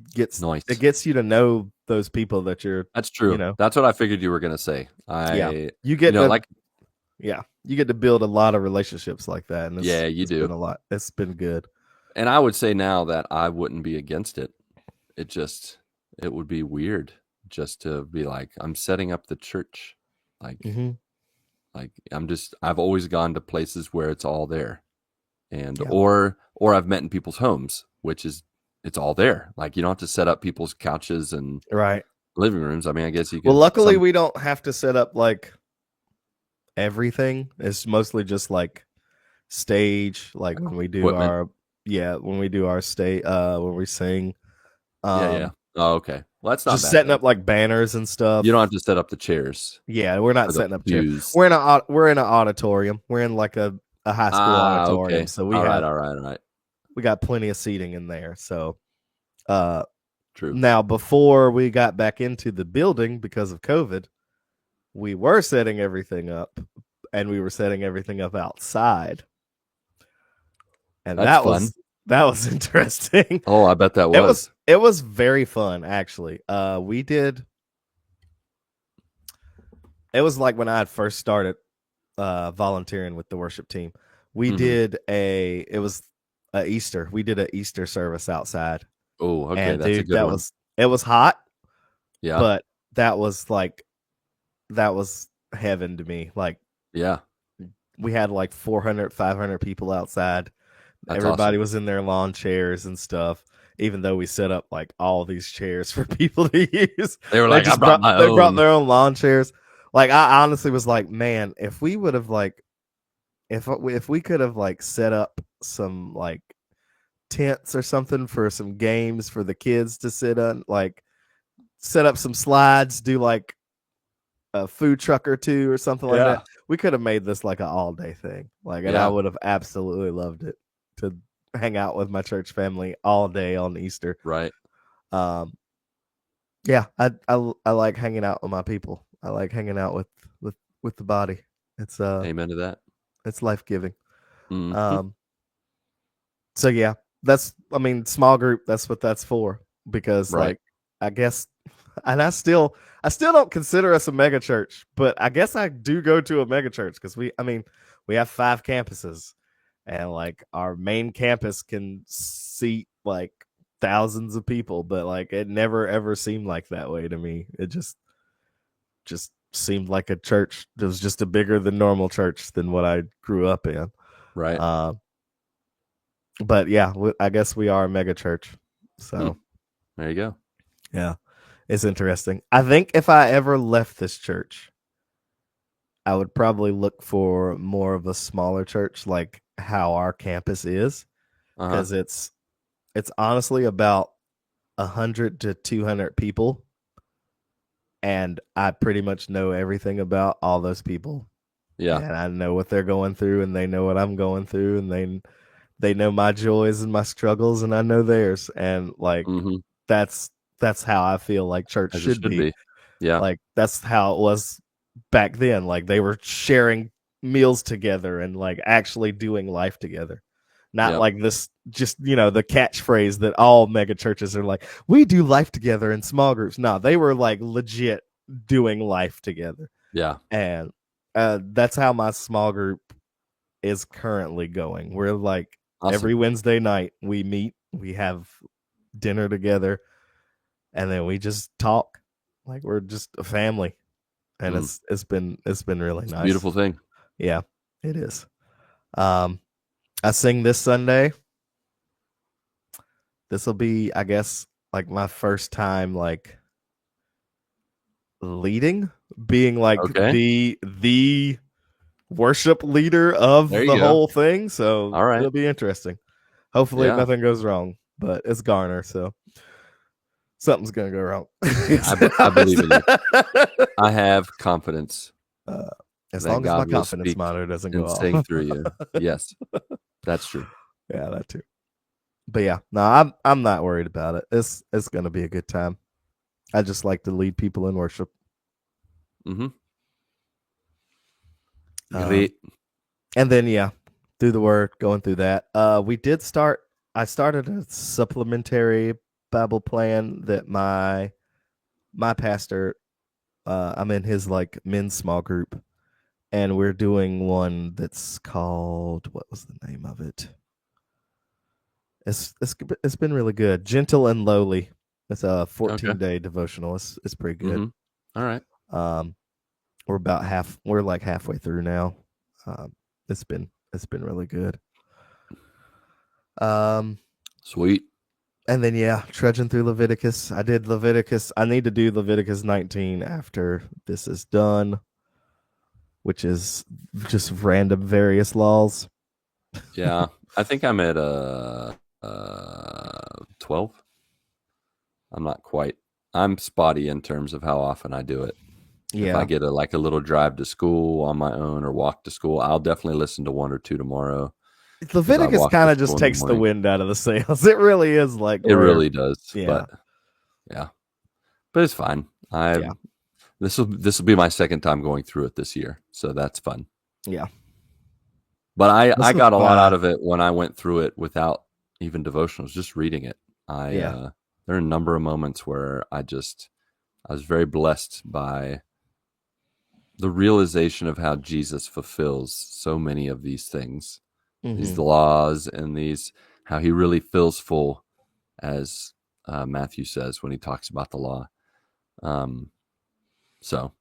Nice. gets you to know those people that you're, That's you true. know, That's what I figured you were gonna say. yeah. You get to Like you get to build a lot of relationships like that, and yeah, you it's been do. a lot. It's been good. And I would say now that I wouldn't be against it. It would be weird just to be like, I'm setting up the church. Like Hmm. I've always gone to places where it's all there. And Yeah. or I've met in people's homes, which is it's all there. Like you don't have to set up people's couches and Right. living rooms. I mean, I guess you Well, could luckily some we don't have to set up like everything. It's mostly just like stage, like when we do equipment. our when we do our state when we sing. Yeah, yeah. Um, Oh, okay. Well, that's not just bad setting then. up like banners and You don't have stuff. to set up the chairs Yeah, we're or not the setting up chairs. pews. We're in an auditorium. We're in like a high school Ah, auditorium, okay. so All right, all right, all right. we got plenty of seating in there. So uh True. now before we got back into the building because of COVID, we were setting everything up and we were setting everything up outside. And That's fun. that was interesting. Oh, I bet that was. It was very fun actually. We did it was like when I had first started volunteering with the worship team. We Mhm. did it was a Easter. We did an Easter service outside. Oh, okay, And that's a dude, good one. it was hot, Yeah. but that was like that was heaven to me. Like Yeah. we had like 400, 500 people outside. That's Everybody awesome. was in their lawn chairs and stuff. Even though we set up like all these chairs for people to use, They were like, "I brought my they brought own." their own lawn chairs. Like I honestly was like, man, if we would have like if we could have like set up some like tents or something for some games for the kids to sit on, like set up some slides, do like a food truck or two or something like that. Yeah. We could have made this like an all day thing. Like, and I Yeah. would have absolutely loved it to hang out with my church family all day on Easter. Right. Um, yeah, I like hanging out with my people. I like hanging out with the body. It's Amen to that. it's life giving. Mhm. Um, so yeah, that's I mean small group. That's what that's for because Right. like I guess, and I still don't consider us a mega church, but I guess I do go to a mega church because we have 5 campuses, and like our main campus can seat like thousands of people, but like it never ever seemed like that way to me. It just seemed like a church that was just a bigger than normal church than what I grew up in. Right. Uh, but yeah, I guess we are a mega church. Hmm. So There you go. yeah, it's interesting. I think if I ever left this church, I would probably look for more of a smaller church, like how our campus is, Uh huh. because it's honestly about 100 to 200 people, and I pretty much know everything about all those people, Yeah. and I know what they're going through, and they know what I'm going through, and they know my joys and my struggles, and I know theirs, and like Hmm. that's that's how I feel like church As it should should be. be. Yeah. Like that's how it was back then. Like they were sharing meals together and like actually doing life together. Not Yep. like this just, the catchphrase that all mega churches are like, we do life together in small groups. No, they were like legit doing life together. Yeah. And that's how my small group is currently going. We're like every Awesome. Wednesday night we meet, we have dinner together, and then we just talk. Like we're just a family, and Mm. it's been really It's a nice. beautiful thing. Yeah, it is. Um, I sing this Sunday. This will be, I guess, like my first time like leading, being like Okay. the worship leader of There the you go. whole thing. So All right. it'll be interesting. Hopefully Yeah. nothing goes wrong, but it's Garner, so something's gonna go wrong. I believe in you. I have confidence uh, as that long as my God will confidence speak monitor doesn't go and sing off. through you. Yes, that's true. Yeah, that too. But yeah, no, I'm not worried about it. It's gonna be a good time. I just like to lead people in worship. Hmm. Um, Great. and then yeah, through the word, going through that. We did start. I started a supplementary Bible plan that my pastor. I'm in his like men's small group, and we're doing one that's called, what was the name of it? It's been really good. Gentle and Lowly. It's a Okay. 14-day devotional. It's pretty good. Hmm. All right. Um, we're like halfway through now. Um, it's been really good. Um, Sweet. and then yeah, trudging through Leviticus. I did Leviticus. I need to do Leviticus 19 after this is done, which is just random various laws. Yeah. I think I'm at 12. I'm not quite. I'm spotty in terms of how often I do it. If I Yeah. get a little drive to school on my own or walk to school, I'll definitely listen to one or two tomorrow because I Leviticus walk to kind of just school in the takes the morning. wind out of the sails. It really is like It where, really does, yeah, but yeah, but it's fine. I yeah, this will be my second time going through it this year, so that's fun. yeah. But I This was got a lot my, out of it when I went through it without even devotionals, just reading it. I yeah. there are a number of moments where I was very blessed by the realization of how Jesus fulfills so many of these things, these Hmm. laws, and these how he really fills full, as Matthew says when he talks about the law. Um, so,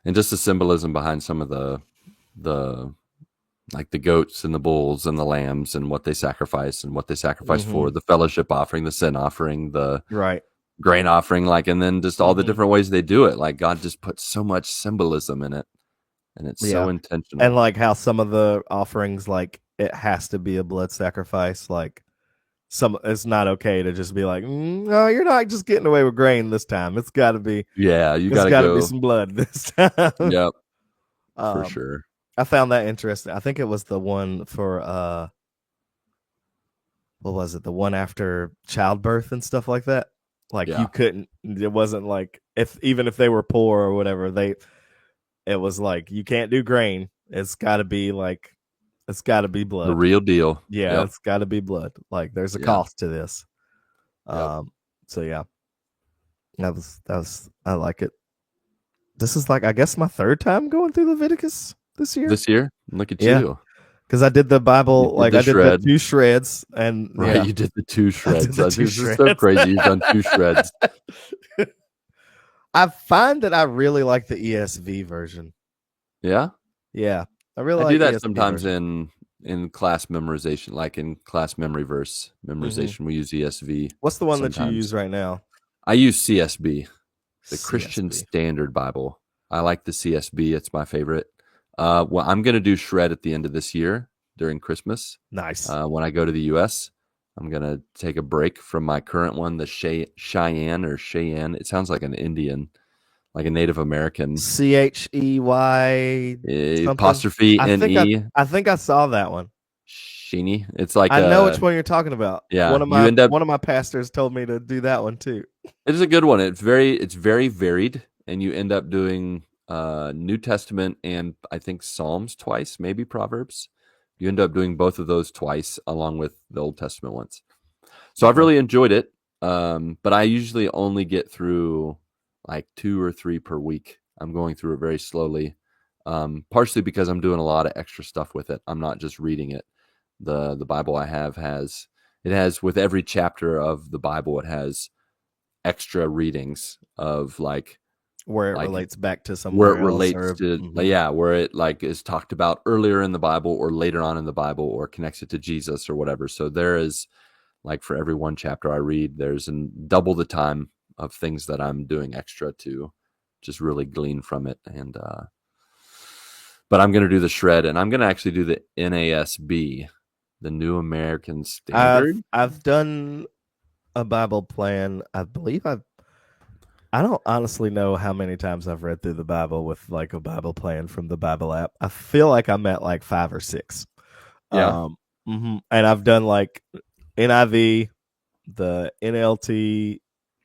and just the symbolism behind some of the like the goats and the bulls and the lambs and what they sacrifice Hmm. for, the fellowship offering, the sin offering, the Right. grain offering, like, and then just all the Hmm. different ways they do it. Like God just puts so much symbolism in it, and it's so Yeah. And intentional. like how some of the offerings, like it has to be a blood sacrifice. Like some, it's not okay to just be like, no, you're not just getting away with grain this time. Yeah, you got It's to got to be go. some blood this time. Yep, for um, sure. I found that interesting. I think it was the one for what was it? The one after childbirth and stuff like that. Like you Yeah, couldn't. It wasn't like if even if they were poor or whatever. It was like you can't do grain. It's got to be the blood. real deal. Yeah, Yep. it's got to be blood. Like there's a Yeah. cost to this. Yep. Um. So yeah. That was I like it. This is like I guess my third time going through Leviticus this year. This year? Look at Yeah, you. because I did the You Bible, did like the I did the shred. 2 shreds, and Right, yeah, you did the 2 I did shreds. the two This is so shreds. crazy. You've done 2 shreds. I find that I really like the ESV version. Yeah? Yeah, I really I do like that ESV sometimes version. in class memorization, like in class memory verse Hmm. memorization. We use ESV What's the one that you sometimes. use right now? I use CSB, the Christian CSB. Standard Bible. I like the CSB. It's my favorite. Well, I'm going to do shred at the end of this year during Christmas. Nice. When I go to the U.S., I'm going to take a break from my current one, the Cheyenne or Cheyenne. It sounds like an Indian, like a Native American. CHEY something. Apostrophe N-E, I think I saw that one. Sheeny. It's like I know a, which one you're talking about. yeah, you end up, One of my pastors told me to do that one too. it is a good one. It's very varied, and you end up doing New Testament and I think Psalms twice, maybe Proverbs. You end up doing both of those twice along with the Old Testament ones. So I've Okay. really enjoyed it, but I usually only get through like 2 or 3 per week. I'm going through it very slowly, partially because I'm doing a lot of extra stuff with it. I'm not just reading it. The Bible I have has it has with every chapter of the Bible it has extra readings of Where it like relates back to where it somewhere else relates or to yeah, where it like is talked about earlier in the Bible or later on in the Bible or connects it to Jesus or whatever. So there is like for every one chapter I read, there's double the time of things that I'm doing extra to just really glean from it. And but I'm gonna do the shred and I'm gonna actually do the NASB, the New American Standard. I've done a Bible plan. I don't honestly know how many times I've read through the Bible with like a Bible plan from the Bible app. I feel like I'm at like 5 or 6. Yeah. And I've done like NIV, the NLT,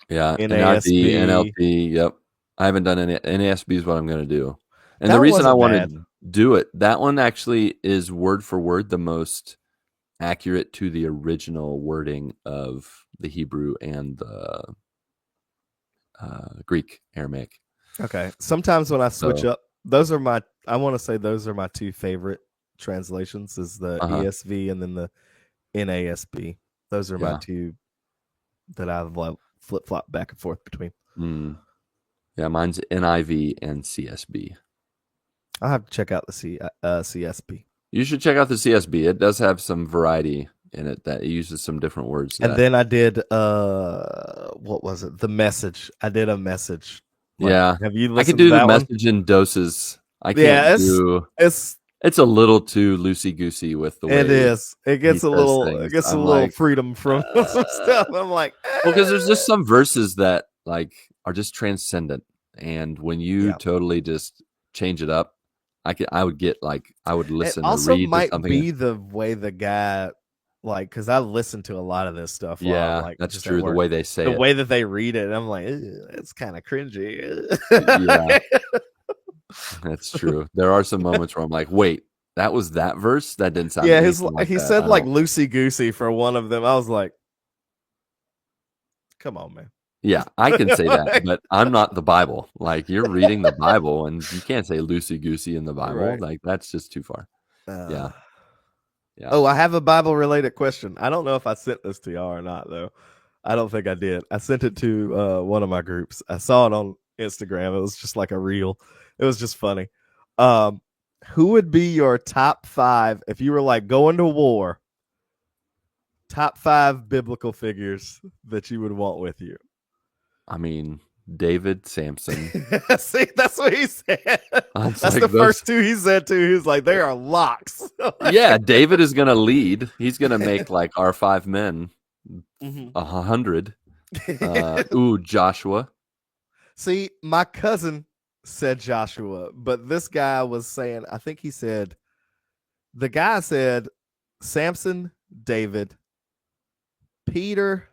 Yeah, NIV, NASB. NLT, yep. I haven't done any NASB is what I'm gonna do. And the That reason I wasn't wanna bad. do it, that one actually is word for word the most accurate to the original wording of the Hebrew and the Greek, Aramaic. Okay. Sometimes when I switch So, up, I want to say those are my two favorite translations is the uh-huh, ESV and then the NASB. Those are my yeah, two that I've like flip flop back and forth between. mm, yeah. Mine's NIV and CSB. I'll have to check out the CSB. You should check out the CSB. It does have some variety in it that it uses some different words And that. then I did what was it? The Message. I did a Message. Like, Yeah, have you I could listened to do the that one? message in doses. I can't Yeah, do. it's It's a little too loosey goosey with the it way is. It he gets a says little things. I'm like, freedom from some stuff. I'm like, well, because there's just some verses that like are just transcendent, and when you yeah. totally just change it up, I would get like I would It listen or also read to might something. be the way the guy, like, because I listen to a lot of this stuff while I'm Yeah, like that's just at true. The work. way they say The it. way that they read it, I'm like, it's kind of cringy. Yeah, that's true. There are some moments where I'm like, wait, that was that verse? That didn't sound Yeah, anything like he that. said I like don't. loosey goosey for one of them. I was like, come on, man. Yeah, I can say that, but I'm not the Bible. Like you're reading the Bible and you can't say loosey goosey in the Bible. Right. Like that's just too far. Yeah. Uh, Yeah. oh, I have a Bible related question. I don't know if I sent this to y'all or not, though. I don't think I did. I sent it to one of my groups. I saw it on Instagram. It was just like a reel. It was just funny. Um, who would be your top 5 if you were like going to war? Top 5 biblical figures that you would want with you. I mean, David Samson. See, that's what he said. It's That's like the those. first two he said too. He was like, "They are locks." Yeah, David is gonna lead. He's gonna make like our 5 men Mhm. 100. Joshua. See, my cousin said Joshua, but this guy was saying, I think he said, the guy said Samson, David, Peter.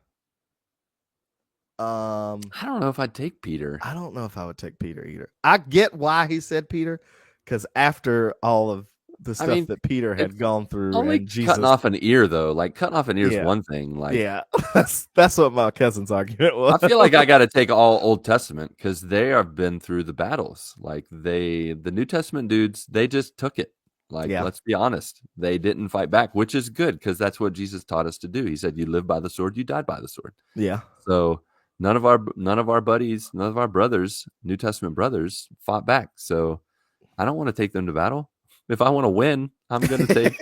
I don't know if I'd take Peter. I don't know if I would take Peter either. I get why he said Peter, because after all of the I stuff mean, that Peter it's had gone through, only and cutting Jesus. off an ear, though. Like cutting off an ear is Yeah, one thing. Like yeah, that's what my cousin's argument was. I feel like I got to take all Old Testament because they have been through the battles. Like the New Testament dudes, they just took it. Like, Yeah, let's be honest, they didn't fight back, which is good because that's what Jesus taught us to do. He said, "You live by the sword, you died by the sword." yeah. So none of our buddies, none of our brothers, New Testament brothers, fought back. So I don't want to take them to battle. If I want to win, I'm gonna take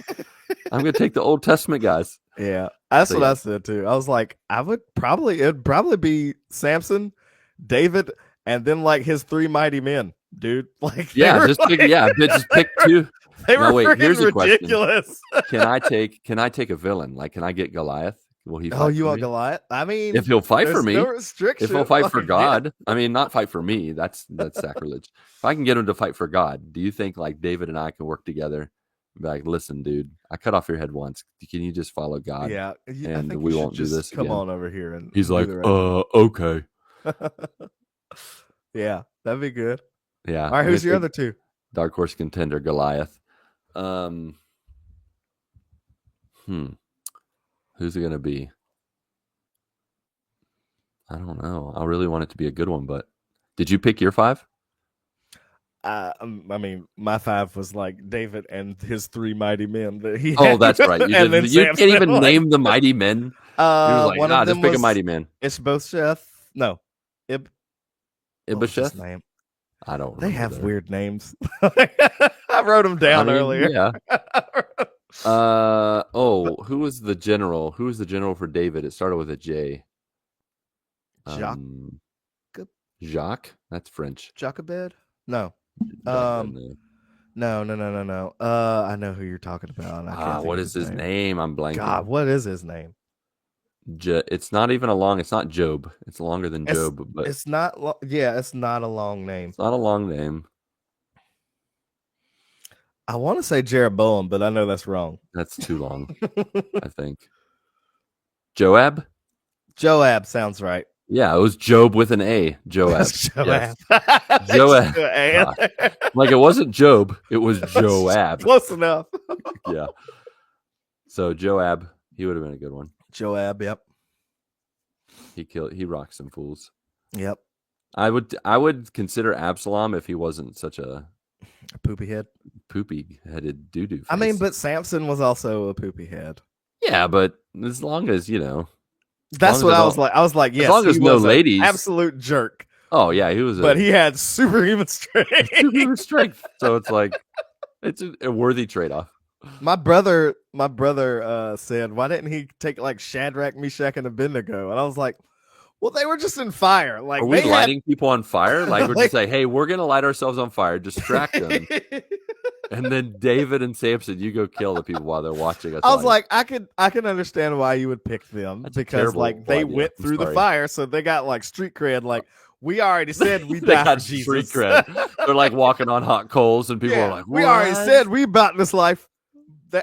the Old Testament guys. Yeah, that's So what yeah, I said too. I was like, it'd probably be Samson, David, and then like his three mighty men, dude. Like they yeah, were like, just pick two. they Now were wait, freaking here's a question: ridiculous. Can I take a villain? Like, can I get Goliath? Will he Oh, fight you for want me? Goliath? I If mean, he'll fight for there's no me, if he'll restriction. fight for Like, yeah. God, I mean, not fight for me. That's sacrilege. If I can get him to fight for God, do you think like David and I can work together? Be like, listen, dude, I cut off your head once. Can you just follow God, Yeah, I and think you we should won't do just this come again? on over here He's and do like, the right thing. okay, Yeah, that'd be good. yeah. All right, I'm gonna who's your take other two? dark horse contender Goliath. Um, hmm, who's it gonna be? I don't know. I really want it to be a good one, but did you pick your five? I mean, my five was like David and his three mighty men that he Oh, had, that's right. You and did. then You can't Samson. even Like, name the mighty men. He was like, one of just them pick a was mighty man. Ishbosheth. No, what was his Ibasheth? name? I don't They remember have there. weird names. I wrote them I down mean, earlier. yeah. But Who was the general? Who was the general for David? It started with a J. Jacques, Um, Jacques? That's French. Jochebed? No. Jochebed, Um, no. no. I know who you're talking about, and I can't think What of is his his name. name? I'm God, blanking. what is his name? It's not even a long. It's not Job. It's longer than It's Job, but it's not. Yeah, it's not a long name. it's not a long name. I want to say Jeroboam, but I know that's wrong. That's too long, I think. Joab? Joab sounds right. Yeah, it was Job with an A. Joab. That's Yes. Joab. Joab. Joab. Gosh. Like it wasn't Job, it was Joab. Close enough. Yeah. So Joab, he would have been a good one. Joab. Yep. He rocked some fools. Yep. I would consider Absalom if he wasn't such a poopy head. poopy headed doo doo. I mean, but Samson was also a poopy head. Yeah, but as long as you know, that's what I was like. I was like, yes, as long as no ladies, absolute jerk. Oh yeah, he was. But he had superhuman strength. Superhuman strength. So it's like it's a worthy trade off. My brother said, why didn't he take like Shadrach, Meshach, and Abednego? And I was like, well, they were just in fire. Like, are we lighting people on fire? Like we're just like, hey, we're gonna light ourselves on fire, distract them, and then David and Samson, you go kill the people while they're watching us. I was like, I can understand why you would pick them. That's because like they went through the fire, so they got like street cred. Like we already said we they died got for Jesus. Street cred. They're like walking on hot coals, and people are like, what? We already said we about this life.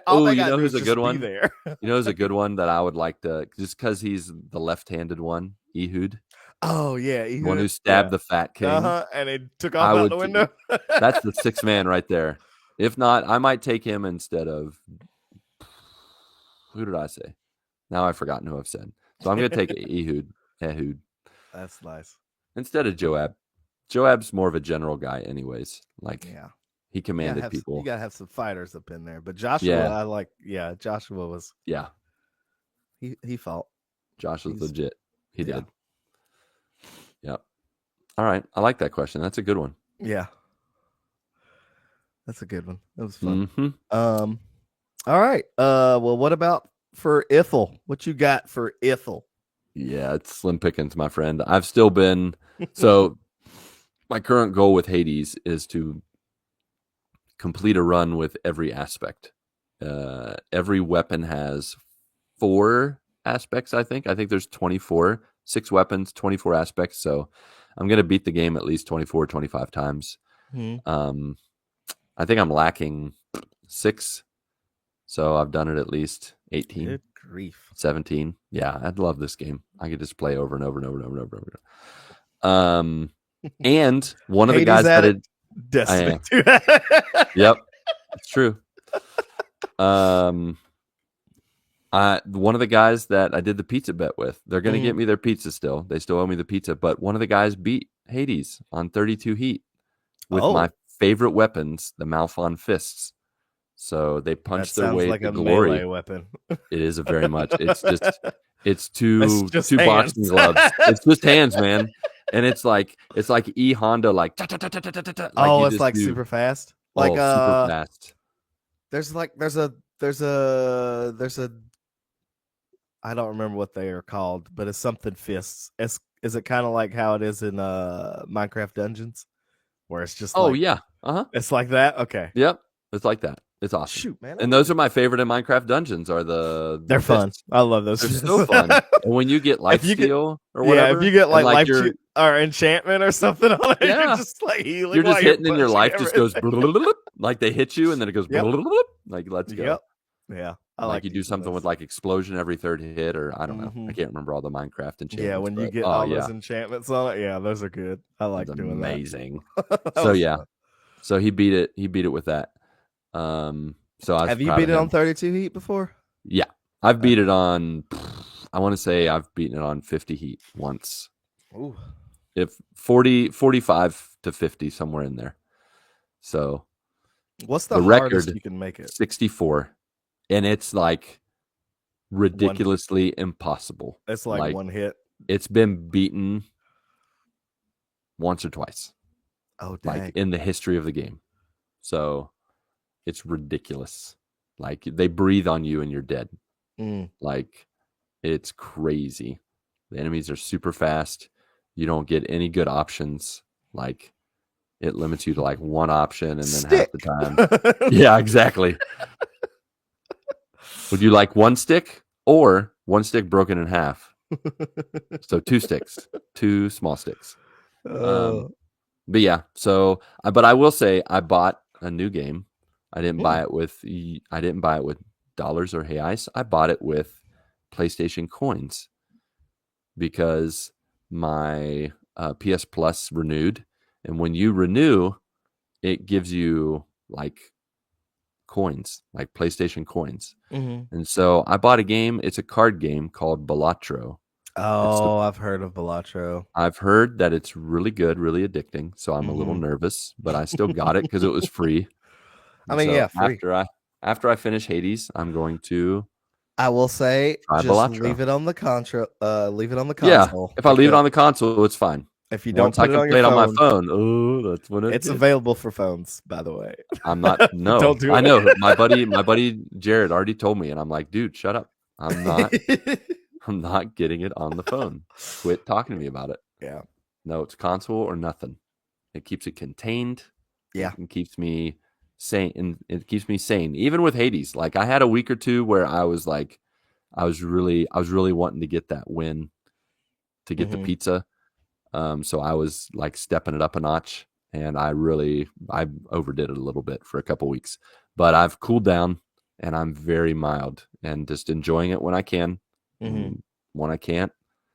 Oh, you know who's a good one? There. You know who's a good one that I would like to, just because he's the left-handed one, Ehud. Oh yeah, Ehud. The one who stabbed the fat king. And he took off out the window. That's the sixth man right there. If not, I might take him instead of, who did I say? Now I've forgotten who I've said. So I'm going to take Ehud. That's nice. Instead of Joab. Joab's more of a general guy anyways. Like, yeah. He commanded people. You got to have some fighters up in there. But Joshua, Joshua was. Yeah. He fought. Joshua's legit. He did. Yep. All right. I like that question. That's a good one. Yeah. That's a good one. That was fun. Mm-hmm. All right. Well, what about for Ithel? What you got for Ithel? Yeah, it's slim pickings, my friend. I've still been so my current goal with Hades is to complete a run with every aspect. Every weapon has 4 aspects, I think. I think there's 24, 6 weapons, 24 aspects. So I'm going to beat the game at least 24, 25 times. Mm-hmm. I think I'm lacking 6. So I've done it at least 18. Good grief. 17. Yeah, I'd love this game. I could just play over and over and over and over and over. And over. And one of the guys that Destiny. Yep, it's true. Um, one of the guys that I did the pizza bet with, they're going to get me their pizza still. They still owe me the pizza, but one of the guys beat Hades on 32 heat with my Oh, favorite weapons, the Malphon fists. So they that punched their sounds way like to a melee glory. weapon. It is a very much. It's just it's It's two just two boxing hands. gloves. It's just hands, man. And it's like E Honda, like ta, ta, ta, ta, ta, ta, ta, ta, like Oh, you it's just like do. super fast. Like Oh, super fast. there's like there's a I don't remember what they are called, but it's something fists. Is it kind of like how it is in Minecraft Dungeons, where it's just Oh like yeah. Uh-huh. it's like that? Okay. Yep. It's like that. It's awesome. Shoot, man, I And need those to. are my favorite in Minecraft dungeons are the They're fun. fists. I love those They're fists. so fun. And when you get If life you get steal or Yeah, if whatever, you get and like like or enchantment or something on it, you're yeah, just like healing you're just while you're hitting and your punching life just goes everything. like they hit you and then it goes Yep. like let's go. Yep. Yeah. I Like like you do using something with those. like explosion every third hit, or I don't know. I Hmm. can't remember all the Minecraft Yeah, enchantments, when you but get oh all yeah, those enchantments on it, yeah, those are good. I it's like doing that. amazing. That So was yeah, fun. so he beat it. He beat it with that. So I was Have you proud beat of it on him. 32 heat before? Yeah, I've beat it Okay. on. I want to say I've beaten it on 50 heat once. Ooh. If 40, 45 to 50, somewhere in there. So What's the the hardest record you can make it? 64, and it's like One. ridiculously impossible. It's like Like one hit. it's been beaten once or twice, Oh like dang. in the history of the game. So it's ridiculous. Like they breathe on you and you're dead. Mm. Like it's crazy. The enemies are super fast. You don't get any good options. Like it limits you to like one option and then half the Stick. time. Yeah, exactly. Would you like one stick or one stick broken in half? So two sticks, two small sticks. Um, uh, but yeah, but I will say I bought a new game. I didn't mm, buy it with dollars or reais. I bought it with PlayStation coins because my PS Plus renewed, and when you renew, it gives you like coins, like PlayStation coins. mm-hmm. And so I bought a game. It's a card game called Balatro. It's Oh, I've heard of Balatro. I've heard that it's really good, really addicting. So I'm a little Mm-hmm. nervous, but I still got it because it was free. I And mean, so yeah, free. after I finish Hades, I'm going to I will say, try just Balatro. leave it on the leave it on the Yeah, console, if I leave it because on the console, it's fine. if you don't Once I put it can on your play it on my phone, phone, oh, that's when it it's gets. available for phones, by the way. I'm not. No, Don't do I know it. my buddy Jared already told me, and I'm like, dude, shut up. I'm not. I'm not getting it on the phone. Quit talking to me about it. Yeah. No, it's console or nothing. It keeps it contained. Yeah. It keeps me sane. And it keeps me sane. Even with Hades, like I had a week or two where I was like, I was really wanting to get that win to get the Mm-hmm. pizza. So I was like stepping it up a notch, and I overdid it a little bit for a couple weeks, but I've cooled down and I'm very mild and just enjoying it when I can. Mm-hmm. When I can't,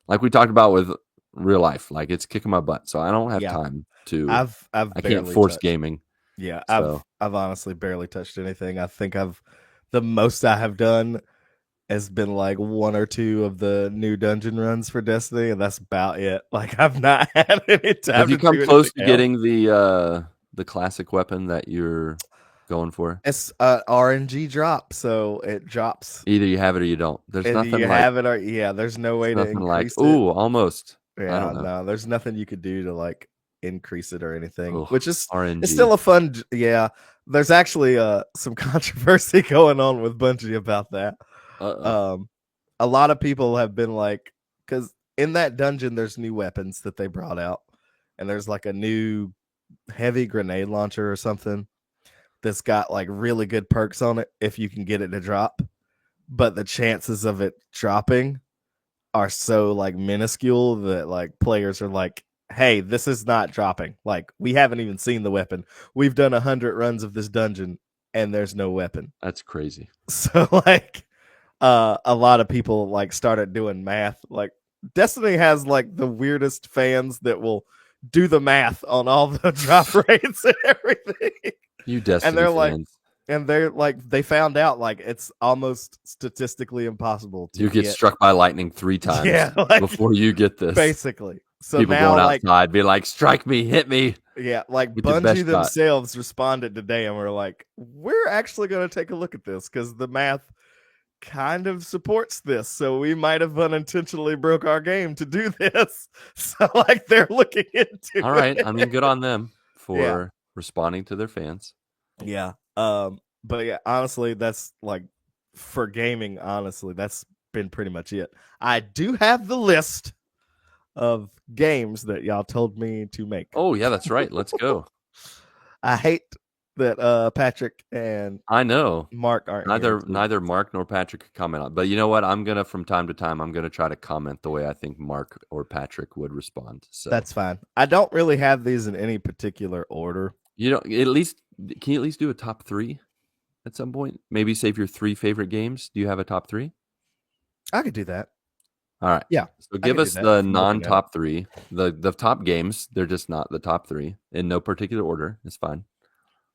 like we talked about with real life, like it's kicking my butt, so I don't have Yeah. time to. I've I can't barely force touched. gaming. Yeah, So I've honestly barely touched anything. I think the most I have done has been like one or two of the new dungeon runs for Destiny, and that's about it. Like I've not had any have time you to come do anything close to else. getting the classic weapon that you're going for? It's RNG drop, so it drops. Either you have it or you don't. There's Either nothing you like have it or yeah, there's no it's way to nothing like increase it. ooh, almost. I Yeah, don't know. no, there's nothing you could do to like increase it or anything, Oh, which is it's RNG. still a fun. Yeah, there's actually some controversy going on with Bungie about that. Uh-oh. Um, a lot of people have been like, because in that dungeon there's new weapons that they brought out, and there's like a new heavy grenade launcher or something that's got like really good perks on it if you can get it to drop, but the chances of it dropping are so like minuscule that like players are like, hey, this is not dropping. Like we haven't even seen the weapon. We've done 100 runs of this dungeon and there's no weapon. That's crazy. So like a lot of people like started doing math. Like Destiny has like the weirdest fans that will do the math on all the drop rates and everything. You And Destiny they're like, fans. And they're like, they found out like it's almost statistically impossible to You get get. struck by lightning 3 times Yeah, like before you get this. basically. So People now, going like, outside, be like, strike me, hit me yeah, like with your best Bungie shot. themselves responded today and were like, we're actually going to take a look at this because the math kind of supports this. So we might have unintentionally broke our game to do this. So, like, they're looking into All right. I mean, good on them Yeah. for responding to their fans. Yeah. But yeah, honestly, that's like for gaming, honestly, that's been pretty much it. I do have the list of games that y'all told me to make. Oh, yeah, that's right. Let's go. I hate that Patrick and I know. Mark aren't here. Neither Mark nor Patrick could comment on. But you know what? I'm gonna from time to time I'm gonna try to comment the way I think Mark or Patrick would respond. So That's fine. I don't really have these in any particular order. you know, at least can you at least do a top 3 at some point? Maybe save your 3 favorite games. Do you have a top 3? I could do that. All right. Yeah, So I give could do us that. the I'm looking at it. non-top 3. The top games, they're just not the top 3 in no particular order. It's fine.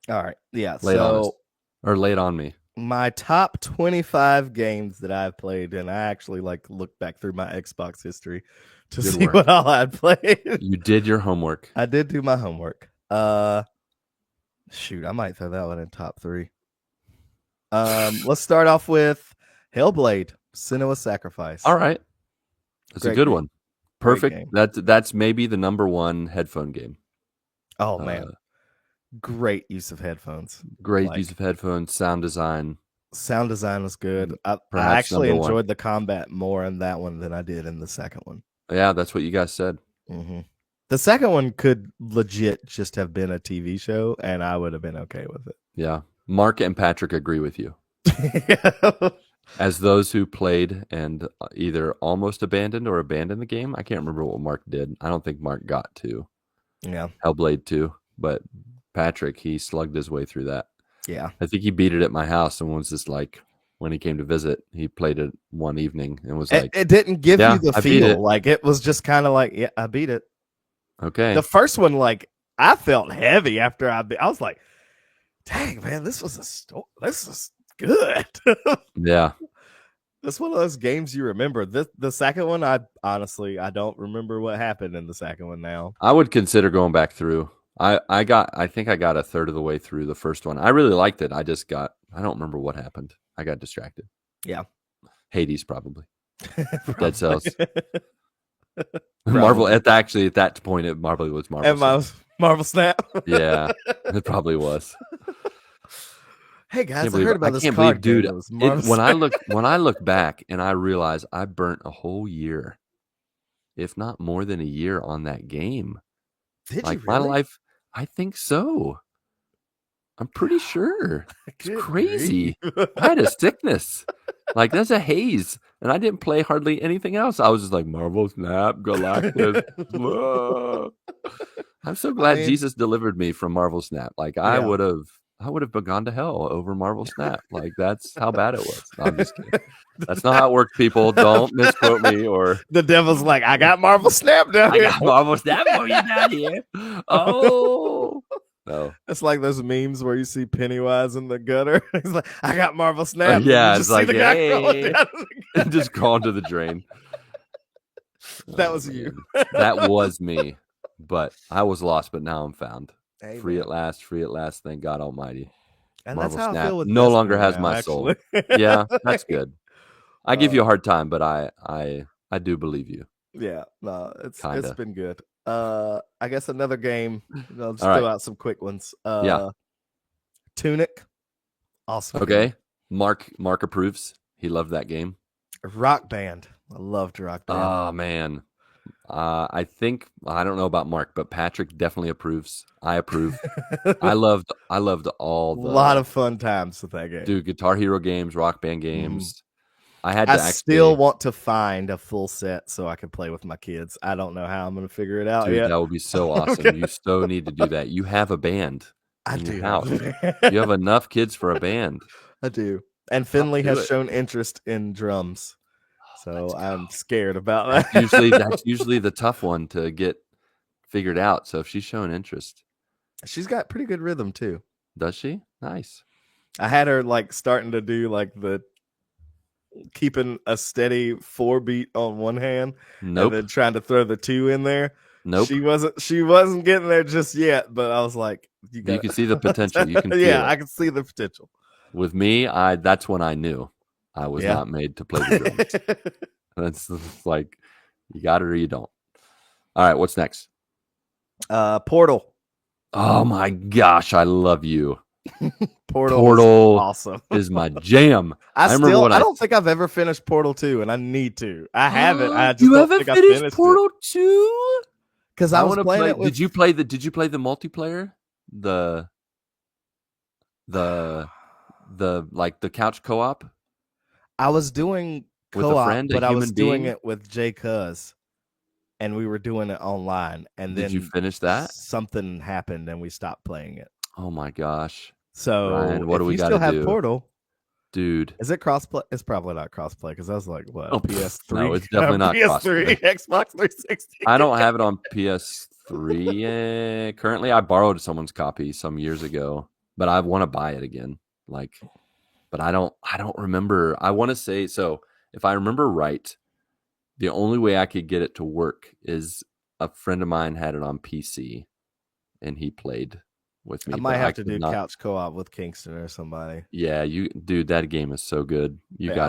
All right. Yeah. Lay it on us. So Or lay it on me. my top 25 games that I've played, and I actually like looked back through my Xbox history to Good see work. what all I'd played. You did your homework. I did do my homework. Shoot, I might throw that one in top 3. Let's start off with Hellblade: Senua's Sacrifice. All right. That's Great a good game. one. Great Perfect. game. That's maybe the number 1 headphone game. Oh man, great use of headphones. Great Like, use of headphones, sound design. sound design was good. I Perhaps actually number 1. enjoyed the combat more in that one than I did in the second one. Yeah, that's what you guys said. Mm-hmm. The second one could legit just have been a TV show, and I would have been okay with it. Yeah. Mark and Patrick agree with you. As those who played and either almost abandoned or abandoned the game, I can't remember what Mark did. I don't think Mark got to Yeah. Hellblade 2, but Patrick, he slugged his way through that. Yeah. I think he beat it at my house and was just like, when he came to visit, he played it one evening and was like, it didn't give yeah, you the I beat feel. it. Like, it was just kind of like, yeah, I beat it. Okay. The first one, like, I felt heavy after I was like, dang, man, this was a story. This is good. Yeah. That's one of those games you remember. The second one, I honestly don't remember what happened in the second one now. I would consider going back through. I think I got a third of the way through the first one. I really liked it. I don't remember what happened. I got distracted. Yeah. Hades probably. Dead Cells. Probably. Marvel at that point it probably was Marvel. And Marvel Snap. Yeah. It probably was. Hey guys, I heard about this card dude. game. When I look back and I realize I burnt a whole year, if not more than a year, on that game. Did like you my really? life, I think so. I'm pretty sure. It's Good crazy. grief. I had a sickness. Like that's a haze, and I didn't play hardly anything else. I was just like Marvel Snap, Galactus. Whoa. I'm so glad Jesus delivered me from Marvel Snap. Like I would have gone to hell over Marvel Snap. Like that's how bad it was. No, I'm just kidding. That's not how it works, people. Don't misquote me. Or the devil's like, I got Marvel Snap down here. I got Marvel Snap for you down here. Oh. No. It's like those memes where you see Pennywise in the gutter. He's like, I got Marvel Snap. Yeah, you it's like, see the guy crawling down and just crawl into the drain. That was you. That was me. But I was lost, but now I'm found. Amen. Free at last, thank God Almighty. And Marvel that's how Snap I feel with no this longer one has now, my actually. soul. Yeah, that's good. I give you a hard time, but I do believe you. Yeah, no, it's Kinda. been good. I guess another game. I'll just All right. throw out some quick ones. Yeah. Tunic. Awesome. Okay. Game. Mark approves. He loved that game. Rock Band. I loved Rock Band. Oh man. I think I don't know about Mark, but Patrick definitely approves. I approve. I loved all the a lot of fun times with that game. Dude, Guitar Hero games, Rock Band games. I still want to find a full set so I can play with my kids. I don't know how I'm going to figure it out yet. That would be so awesome. Okay. You so need to do that. You have a band. I do. You have enough kids for a band. I do. And Finley has shown interest in drums. So I'm scared about that. That's usually the tough one to get figured out. So if she's showing interest. She's got pretty good rhythm too. Does she? Nice. I had her like starting to do like the keeping a steady 4 beat on one hand and Nope. then trying to throw the 2 in there. Nope. She wasn't getting there just yet, but I was like, you You got can see the potential. You can yeah, feel it. I can see the potential. With me, that's when I knew I was Yeah. not made to play the drums. That's like you got it or you don't. All right, what's next? Portal. Oh my gosh, I love you. Portal is Portal awesome. is my jam. I remember when I don't think I've ever finished Portal 2, and I need to. I haven't. I just you don't haven't think I finished finished it Portal 2? because I I was want to playing play. it with. Did you play the multiplayer? The the like the couch co-op I was doing with a co-op, friend, a but I was human doing being? it with Jay Cuz, and we were doing it online, and Did you then finish that? something happened, and we stopped playing it. Oh my gosh. So Ryan, what do if we you got still to have do? Portal, Dude. is it crossplay? It's probably not crossplay because I was like, what, Oh, no, PS3, it's definitely not PS3, crossplay. Xbox 360. I don't have it on PS3 currently. I borrowed someone's copy some years ago, but I want to buy it again. Like, but I don't remember. I want to say so. If I remember right, the only way I could get it to work is a friend of mine had it on PC and he played with I me, might but I have to could do not. couch co-op with Kingston or somebody. Yeah, dude, that game is so good. Yeah, I You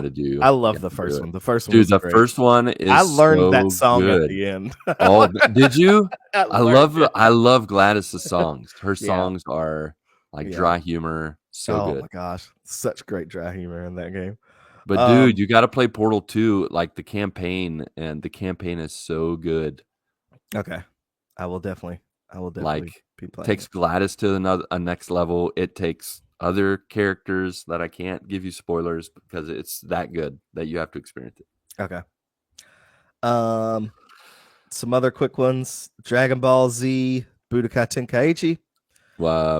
love got the to do first it. one. The first one Dude, was the great. first one I is learned that so song at good. the end. Oh, did you? I learned it. I love Gladys's songs. Her Yeah, songs are like yeah. dry humor, so Oh good. my gosh, such great dry humor in that game. But dude, Um, you got to play Portal 2, like the campaign, and the campaign is so good. okay, I will definitely Like be it playing takes it. Gladys to a next level. It takes other characters that I can't give you spoilers because it's that good that you have to experience it. Okay. Um, some other quick ones: Dragon Ball Z, Budokai Tenkaichi,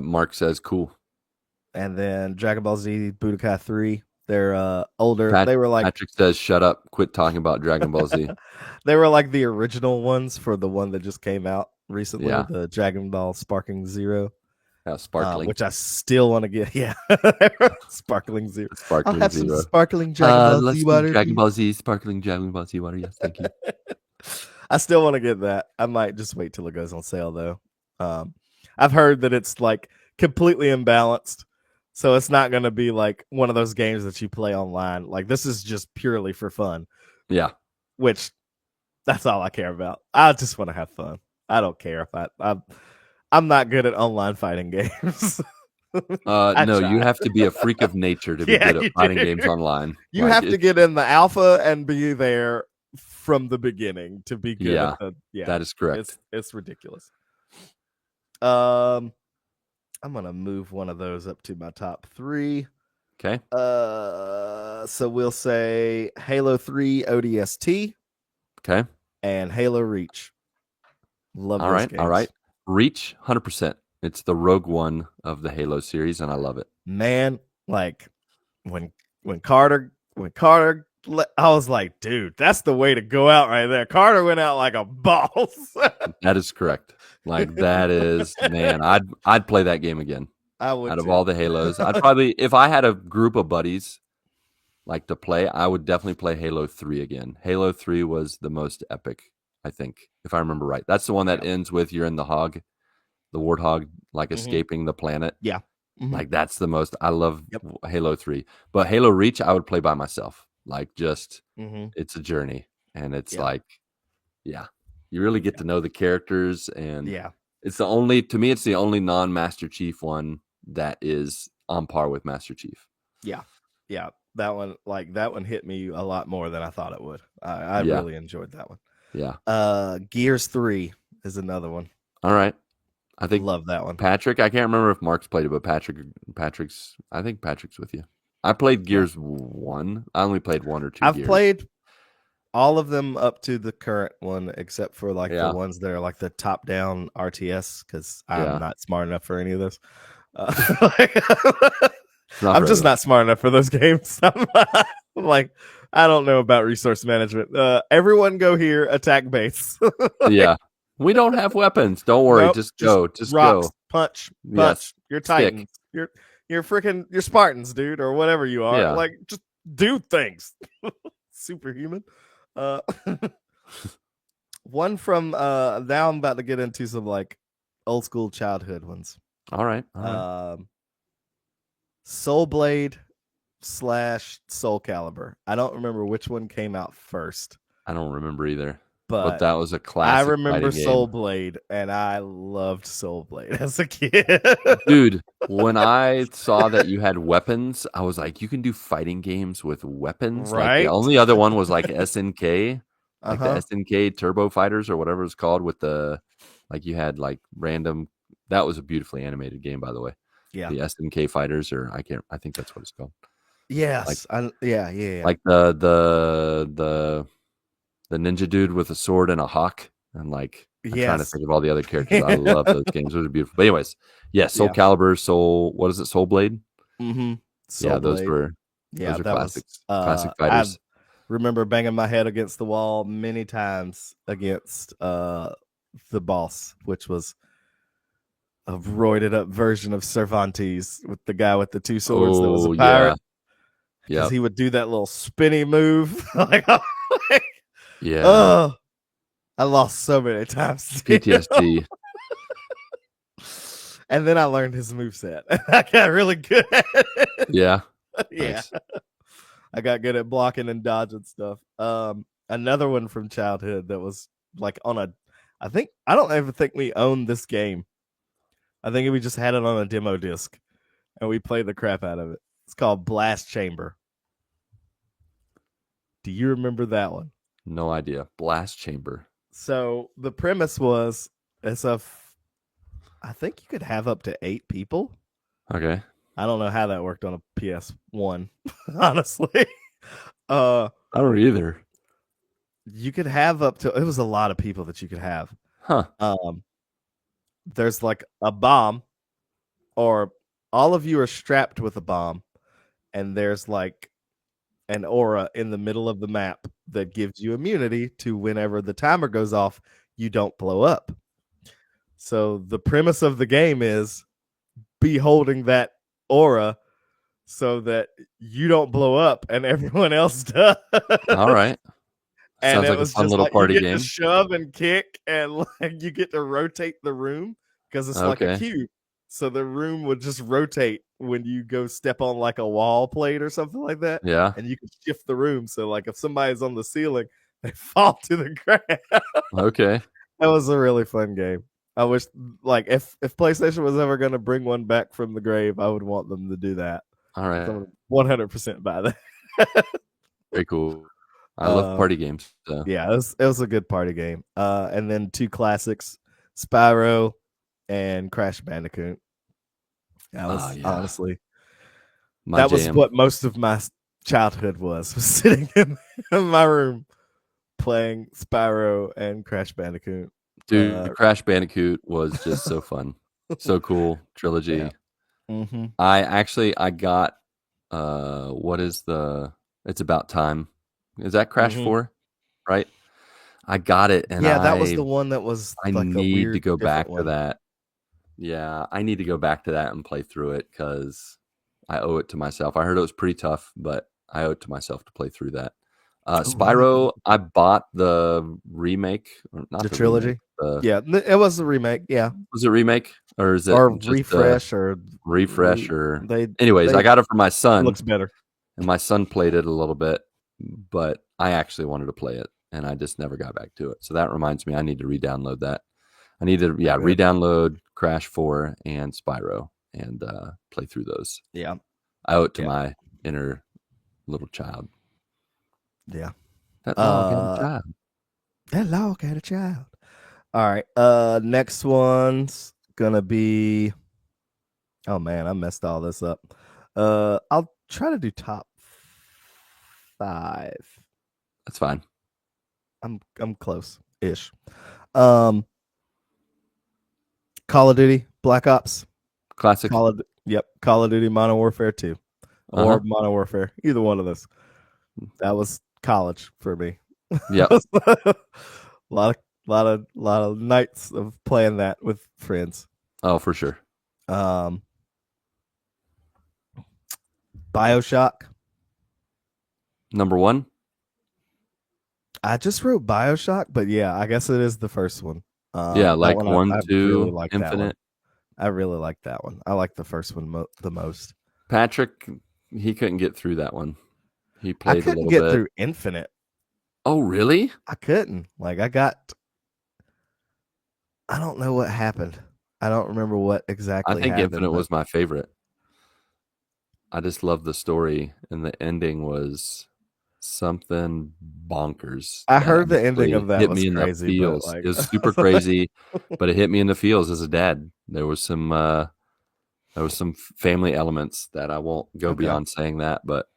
Mark says cool. and then Dragon Ball Z Budokai 3. They're older. Patrick says shut up. Quit talking about Dragon Ball Z. They were like the original ones for the one that just came out recently, Yeah, the Dragon Ball Sparking Zero. sparkling, Which I still want to get. Yeah, Sparkling Zero. I'll sparkling have some zero. sparkling Dragon Ball Let's Z do water. Dragon Ball Z, sparkling Dragon Ball Z water. Yes, thank you. I still want to get that. I might just wait till it goes on sale though. I've heard that it's like completely imbalanced, so it's not going to be like one of those games that you play online. Like this is just purely for fun. Yeah, Which that's all I care about. I just want to have fun. I don't care if I'm not good at online fighting games. I no, you try. have to be a freak of nature to be Yeah, good at you fighting do. games online. You Like have to it's get in the alpha and be there from the beginning to be good yeah, at the. Yeah, that is correct. it's ridiculous. Um, I'm gonna move one of those up to my top 3. Okay, So we'll say Halo 3 ODST okay, and Halo Reach. Love all those right, all right. games. Reach 100%. It's the Rogue One of the Halo series, and I love it. Man, like when Carter I was like, dude, that's the way to go out right there. Carter went out like a boss. That is correct. Like that is man, I'd play that game again. I would Out of too. all the Halos, I'd probably if I had a group of buddies like to play, I would definitely play Halo 3 again. Halo 3 was the most epic, I think, if I remember right. That's the one that Yeah. ends with you're in the warthog, like Mhm. escaping the planet. Yeah. Mhm. Like that's the most I love Yep. Halo 3. But Halo Reach I would play by myself. Like just Mhm. it's a journey and it's Yeah. like yeah, you really get to know the characters and Yeah. it's the only to me it's the only non-Master Chief one that is on par with Master Chief. Yeah. Yeah. That one hit me a lot more than I thought it would. I Yeah. really enjoyed that one. Yeah. Gears 3 is another one. All right. I think Love that one. Patrick, I can't remember if Mark's played it, but I think Patrick's with you. I played Gears 1. I only played 1 or 2 I've Gears. played all of them up to the current one, except for like Yeah. the ones that are like the top down RTS, because I'm Yeah. not smart enough for any of this. It's not I'm for just everyone. not smart enough for those games. I'm like, I don't know about resource management. Everyone go here, attack base. Yeah. We don't have weapons. Don't worry. Nope, Just go. Just rocks, go. punch. Yes. You're Stick. Titans. you're Spartans, dude, or whatever you are. Yeah. Like, just do things. Superhuman. Uh, one from now I'm about to get into some like old school childhood ones. All right. All right. Soul Blade slash Soul Calibur. I don't remember which one came out first, I don't remember either, but but that was a I classic remember fighting Soul game. Blade, and I loved Soul Blade as a kid. Dude, when I saw that you had weapons, I was like, you can do fighting games with weapons? Like the Right? only other one was like SNK, Uh like the huh. SNK Turbo Fighters or whatever it's called with the like you had like random that was a beautifully animated game by the way. Yeah. The SNK Fighters or I think that's what it's called. Like Yes. Yeah. like the ninja dude with a sword and a hawk and like I'm trying to Yes. think of all the other characters. I love those games. Those are beautiful. But anyways, yeah, Soul Yeah. Calibur, Soul what is it? Soul Blade? Mm-hmm. Yeah, Soul Blade. Yeah, those are that was. classics. Classic I fighters. remember banging my head against the wall many times against the boss, which was a roided up version of Cervantes with the guy with the two swords that was a Oh yeah. pirate, because Yep. he would do that little spinny move. Like, Yeah. oh, I lost so many times. PTSD. And then I learned his moveset. I got really good at it. Yeah. Yeah. Nice. I got good at blocking and dodging stuff. Another one from childhood that was like on a I don't even think we owned this game. I think we just had it on a demo disc and we played the crap out of it. It's called Blast Chamber. Do you remember that one? No idea. Blast chamber. So the premise was I think you could have up to 8 people. Okay. I don't know how that worked on a PS1, honestly. I don't either. You could have up to, it was a lot of people that you could have. Huh. There's like a bomb, or all of you are strapped with a bomb, and there's like an aura in the middle of the map that gives you immunity to whenever the timer goes off, you don't blow up. So the premise of the game is be holding that aura so that you don't blow up and everyone else does. All right. And Sounds it like a was fun just little like you party get to game. shove and kick, and like you get to rotate the room because it's like a Okay. cube. So the room would just rotate when you go step on like a wall plate or something like that, Yeah. and you can shift the room. So like if somebody's on the ceiling, they fall to the ground. Okay. That was a really fun game. I wish, like, if PlayStation was ever going to bring one back from the grave, I would want them to do that. All right. So 100% buy that. Very cool. I love party Um, games. So. yeah, it was a good party game. And then 2 classics, Spyro and Crash Bandicoot. That Oh was yeah. honestly My that was jam. what most of my childhood was sitting in my room playing Spyro and Crash Bandicoot. Dude, Crash Bandicoot was just so fun. So cool. Trilogy. Yeah. Mm-hmm. I got what is the it's about time. Is that Crash Mm-hmm. 4? Right? I got it and Yeah, that was the one that was I like a need to weird, go different back to one. that. Yeah, I need to go back to that and play through it because I owe it to myself. I heard it was pretty tough, but I owe it to myself to play through that. Ooh. Spyro, I bought the remake, or not The the remake. trilogy. Yeah, it was a remake. Yeah, Was it remake or is it or just a refresh, or refresh? Or anyways, they I got it for my son, looks better. and my son played it a little bit, but I actually wanted to play it, and I just never got back to it. So that reminds me, I need to re-download that. I need to Good. re-download Crash 4 and Spyro and play through those. Yeah, I owe it to yeah, my inner little child. yeah. That log had a child. That log had a child. All right. Next one's gonna be. Oh man, I messed all this up. I'll try to do top 5. That's fine. I'm close ish. Um, Call of Duty Black Ops. Classic. Call of Duty Modern Warfare 2 Uh-huh. or Modern Warfare, either one of those. That was college for me. Yep. a lot of nights of playing that with friends. Oh, for sure. Um, BioShock. Number one. I just wrote BioShock, but yeah, I guess it is the first one. Yeah, That like one one, I really two, like that one. Infinite. I really like that one. I like the first one the most. Patrick, he couldn't get through that one. He I played a couldn't little get bit. through Infinite. Oh, really? I couldn't. Like I don't know what happened. I don't remember what I exactly think happened, Infinite but was my favorite. I just love the story, and the ending was something bonkers I that heard the ending actually of that hit was me in the crazy, but feels. like It was super crazy, but it hit me in the feels as a dad. There was some family elements that I won't go okay. beyond saying that, but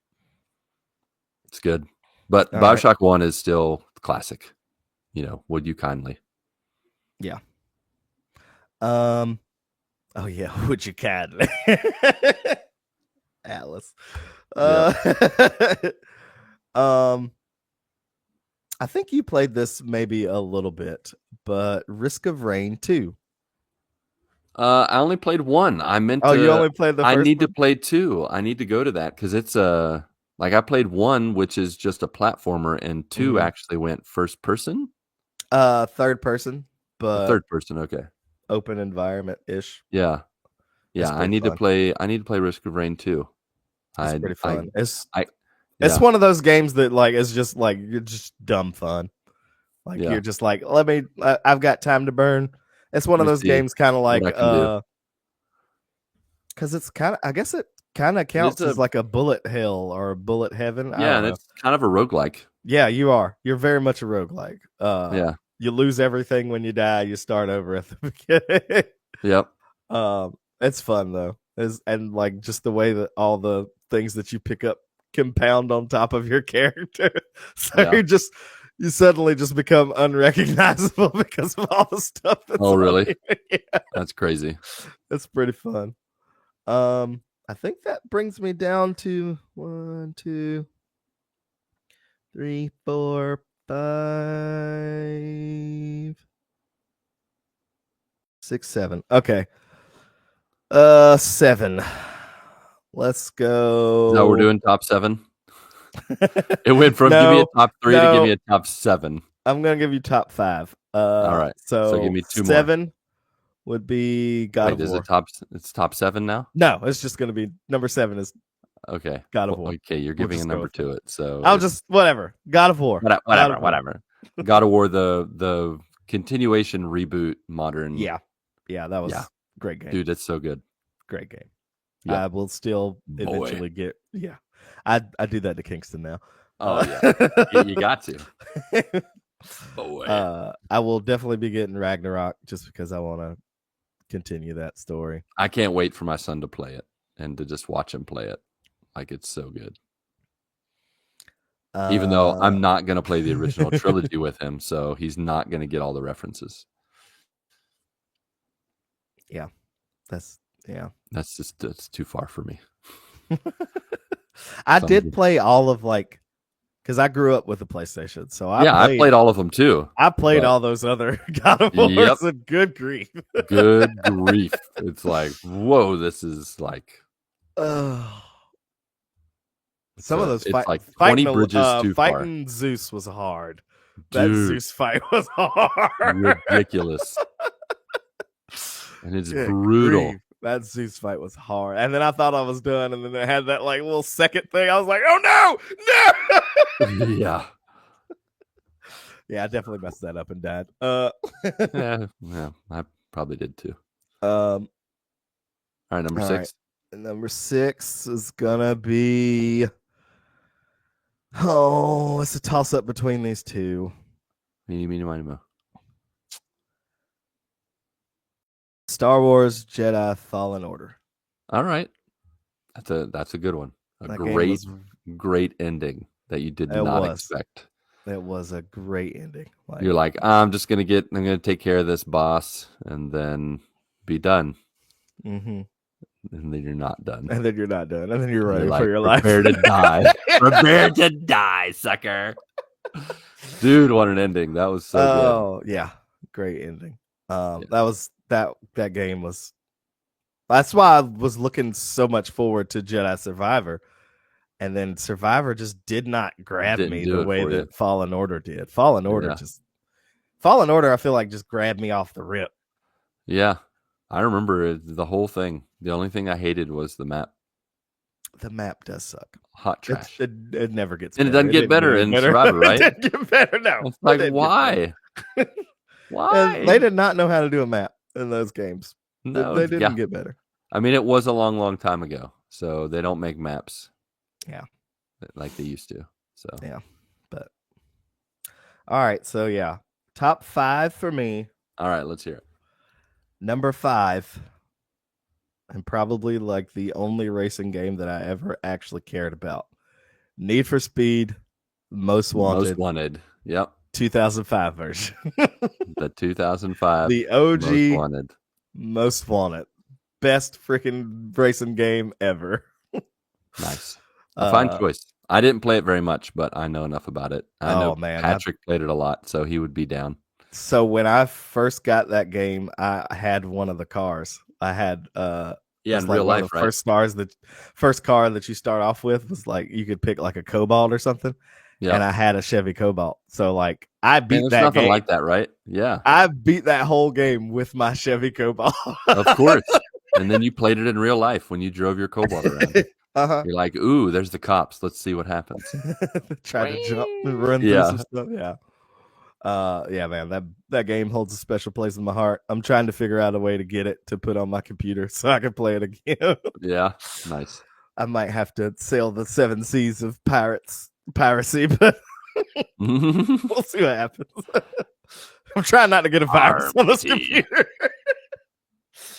it's good. But All right. BioShock 1 is still classic. Would you kindly? Yeah. Um oh yeah, would you kindly? Alice. Yep. Uh um I think you played this maybe a little bit, but Risk of Rain 2. I only played one. Oh, you only played the I first need to one? play two. I need to go to that because it's like I played one, which is just a platformer, and two Mhm. actually went first person. Third person, The but third person, okay. open environment ish. Yeah. It's Yeah. I pretty need to fun. play I need to play Risk of Rain too. It's I pretty I fun. It's yeah. one of those games that like is just like you're just dumb fun. Like Yeah. you're just like, I've got time to burn. It's one Let of me those see games kind of what like I can do. because it's kind of I guess it kind of It is counts as like a bullet hell or a bullet heaven. I yeah, don't and know. it's kind of a roguelike. Yeah, you are. You're very much a roguelike. Yeah. You lose everything when you die. You start over at the beginning. Yep. It's fun though. And like just the way that all the things that you pick up compound on top of your character. So Yeah. you suddenly just become unrecognizable because of all the stuff that's Oh, on really? you. Yeah, That's crazy. it's pretty fun. I think that brings me down to 1, 2, 3, 4, 5, 6, 7. Okay. 7. Let's Is that what we're go. doing? Top seven? It went from give me a No, top three to give no. me a top seven. I'm gonna give you top 5. All right. So give So me two more. 7 would be God Wait, of is it War. top? It's top seven now. No, it's just gonna be number 7 is Okay. God of Well, War. okay, you're We'll giving a just go number with that. to it. So I'll it's just whatever. God of War. God whatever, of War. whatever. God of War, the continuation reboot, modern. Yeah. Yeah, that Yeah, was great game. dude, it's so good. Great game. Yep. I will still Boy. eventually get yeah. I do that to Kingston now. Oh yeah, you got to. Boy. I will definitely be getting Ragnarok just because I want to continue that story. I can't wait for my son to play it and to just watch him play it. Like it's so good. Even though I'm not going to play the original trilogy with him, so he's not going to get all the references. Yeah. That's That's too far for me. I So did play all of like because I grew up with a PlayStation, so I played all of them too. I played but- all those other God of Wars Yep. and good grief. Good grief. It's like, whoa, this is like Some of those it's like 20 bridges too far. fighting Zeus was hard. That Dude, Zeus fight was hard. ridiculous. And it's Good brutal. grief. That Zeus fight was hard. And then I thought I was done, and then it had that like little second thing. I was like, oh no, no. Yeah. Yeah, I definitely messed that up and died. Yeah, I probably did too. All right, number 6. Right. Number 6 is gonna be it's a toss up between these two. Meeny, meeny, miny, mo. Star Wars Jedi Fallen Order. All right. That's a good one. A That great ending that you did not expect. It was a great ending. You're like, I'm gonna take care of this boss and then be done. Mm-hmm. And then you're not done. And then you're not done. And then you're running like, for your life. Prepare to die. Prepare to die, sucker. Dude, what an ending. That was so good. Oh, yeah. Great ending. That game was that's why I was looking so much forward to Jedi Survivor And then Survivor just did not grab Didn't me do the it way for you. that Fallen Order did. Yeah. Fallen Order, I feel like just grabbed me off the rip. Yeah. I remember the whole thing. The only thing I hated was the map. The map does suck. Hot trash. It never gets And it better. doesn't It get didn't get better any in better. Survivor, It right? didn't get better. No, It's it like, didn't get better. why? And Why? they did not know how to do a map in those games. No, They didn't yeah. get better. I mean, it was a long, long time ago, so they don't make maps. Yeah, like they used to. So yeah. But all right, so yeah, top 5 for me. all right, let's hear it. Number 5, and probably like the only racing game that I ever actually cared about. Need for Speed, Most Most Wanted, Wanted. Yep. 2005 version. The 2005 The Most OG Wanted. Most Wanted. Best freaking racing game ever. Nice. A fine choice. I didn't play it very much, but I know enough about it. I know man, Patrick played it a lot, so he would be down. So when I first got that game, I had one of the cars. I had Yeah, in like real one life, of the right? first car that you start off with was like you could pick like a Cobalt or something. And Yeah. I had a Chevy Cobalt. So like I Man, beat there's that nothing game. like that, right? Yeah. I beat that whole game with my Chevy Cobalt. Of course. And then you played it in real life when you drove your Cobalt around. Uh-huh. You're like, ooh, there's the cops. Let's see what happens. Try to jump and run through some Yeah. stuff. Yeah. Yeah, man, that game holds a special place in my heart. I'm trying to figure out a way to get it to put on my computer so I can play it again. Yeah. Nice. I might have to sail the 7 seas of piracy, but we'll see what happens. I'm trying not to get a virus on this computer.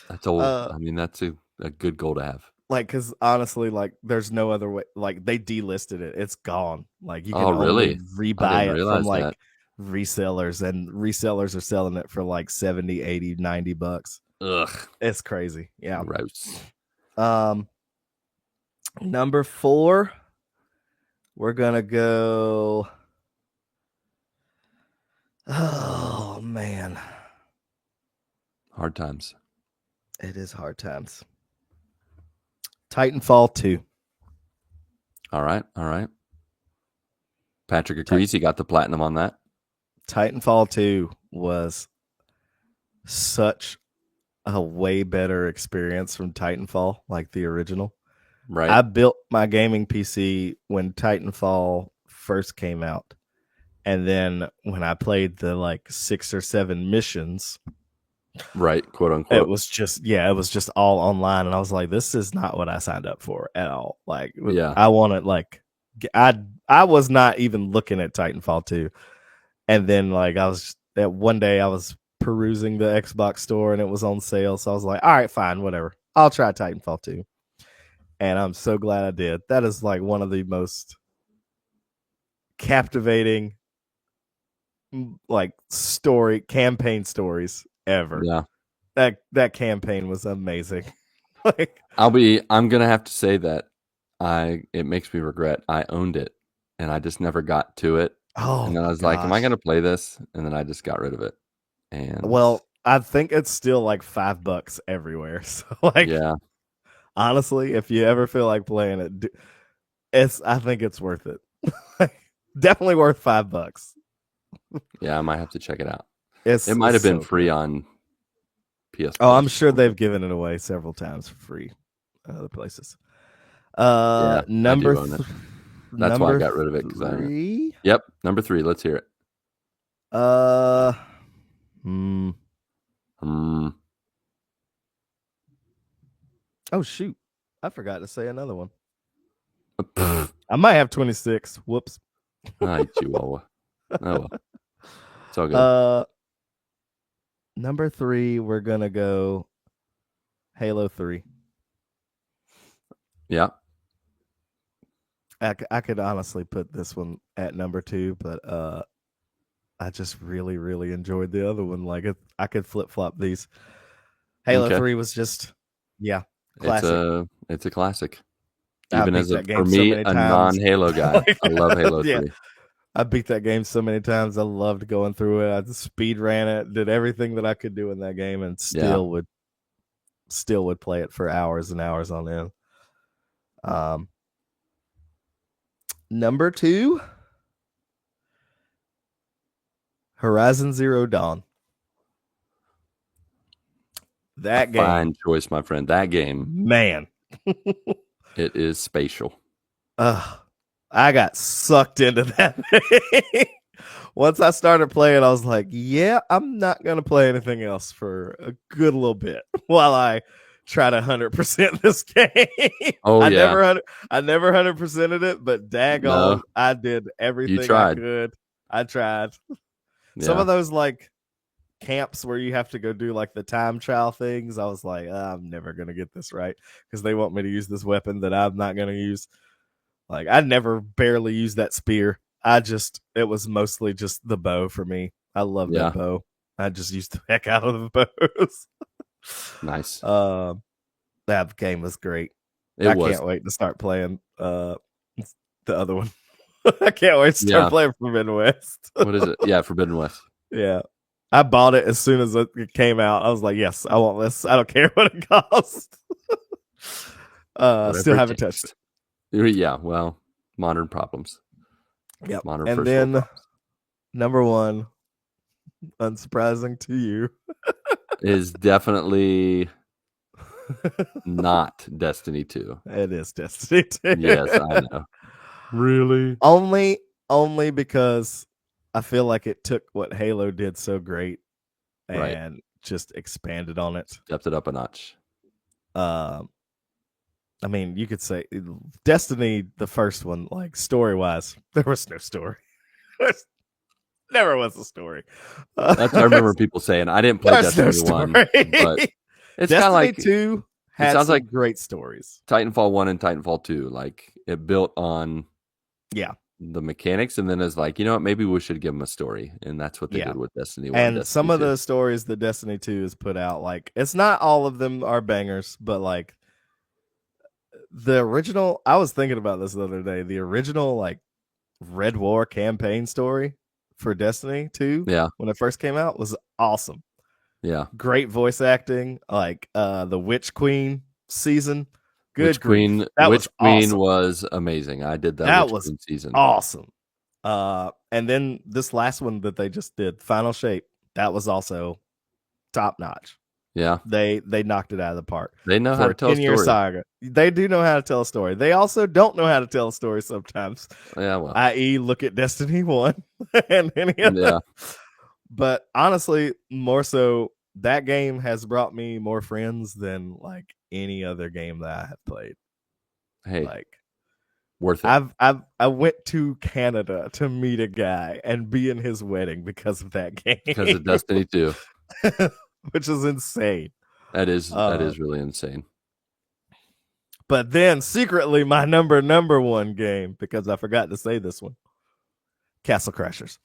That's old. I mean, that's a good goal to have. Like, because honestly, like, there's no other way. Like, they delisted it; it's gone. Like, you can Oh, only really? I rebuy didn't it from realize like that. resellers, and resellers are selling it for like 70, 80, $90. Ugh. It's crazy. Yeah. Gross. Number 4, we're gonna go. Oh man, Hard times. it is hard times. Titanfall 2. All right. All right. Patrick agrees. He got the platinum on that. Titanfall 2 was such a way better experience from Titanfall, like the original. Right. I built my gaming PC when Titanfall first came out. And then when I played the like 6 or 7 missions, right, quote unquote, it was just all online, and I was like, this is not what I signed up for at all. Like, yeah, I wanted like I was not even looking at Titanfall 2. And then like one day I was perusing the Xbox store and it was on sale, so I was like, all right, fine, whatever, I'll try Titanfall 2. And I'm so glad I did. That is like one of the most captivating like campaign stories ever. Yeah, that campaign was amazing. Like, I'm gonna have to say that it makes me regret I owned it and I just never got to it. And then I was like, am I gonna play this? And then I just got rid of it. And well, I think it's still like $5 everywhere. So like, yeah, honestly, if you ever feel like playing it, I think it's worth it. Definitely worth $5. Yeah, I might have to check it out. It might have been free on PS. Oh, I'm sure they've given it away several times for free other places. Yeah, number I do own it. That's why I got rid of it. 3. Yep, number 3. Let's hear it. Oh shoot, I forgot to say another one. I might have 26. Whoops. Hi, Chihuahua. Oh well. It's all good. Number 3, we're gonna go Halo 3. Yeah. I could honestly put this one at number 2, but I just really, really enjoyed the other one. Like, I could flip flop these. Halo 3 was just, classic. It's a classic. Even as for so me, a non-Halo guy, I love Halo 3. I beat that game so many times. I loved going through it. I speed ran it, did everything that I could do in that game, and still would play it for hours and hours on end. Number 2, Horizon Zero Dawn. A That fine game, choice, my friend. That game, man. it is spatial. I got sucked into that thing. Once I started playing, I was like, yeah, I'm not going to play anything else for a good little bit while I try to 100% this game. Oh I yeah, never 100%ed it, but no, daggone, I did you everything I tried. could. I tried. Some Yeah, of those like camps where you have to go do like the time trial things, I was like, I'm never going to get this right because they want me to use this weapon that I'm not going to use. Like I never barely used that spear. It was mostly just the bow for me. I love that yeah, bow. I just used the heck out of the bows. nice. um, that game was great. It I was. can't wait to start playing the other one. I can't wait to start Yeah. playing Forbidden West. What is it? Yeah, Forbidden West. Yeah. I bought it as soon as it came out. I was like, yes, I want this. I don't care what it costs. Whatever Still it haven't touched it. takes. Yeah, well, modern problems. Yep. Modern And first world then problems. number 1, unsurprising to you. Is definitely not Destiny 2. It is Destiny 2. Yes, I know. Really? only because I feel like it took what Halo did so great Right. and just expanded on it. Stepped it up a notch. Um, I mean, you could say Destiny, the first one, like story wise, there was no story. There never was a story. That's I remember people saying I didn't play There's no Destiny 1, story. but it's kind of Destiny like 2 it had sounds like some great stories. Titanfall 1 and Titanfall 2. Like it built on Yeah. the mechanics and then is like, you know what, maybe we should give them a story. And that's what they Yeah. did with Destiny 1 and And some Destiny of 2. the stories that Destiny 2 has put out, like it's not all of them are bangers, but like the original, I was thinking about this the other day. The original like Red War campaign story for Destiny 2 Yeah. when it first came out was awesome. Yeah. Great voice acting, like the Witch Queen season. Good Witch grief. Queen That was Witch Queen awesome. was amazing. I did that That Witch was Queen season. awesome. And then this last one that they just did, Final Shape, that was also top notch. Yeah. They knocked it out of the park They know how for to a tell a 10-year story. saga. They do know how to tell a story. They also don't know how to tell a story sometimes, Yeah, well. i.e., look at Destiny 1 and any other. Yeah. But honestly, more so, that game has brought me more friends than like any other game that I have played. Hey, Like worth it. I went to Canada to meet a guy and be in his wedding because of that game. Because of Destiny 2. Which is insane. That is really insane. But then secretly my number 1 game, because I forgot to say this one, Castle Crashers.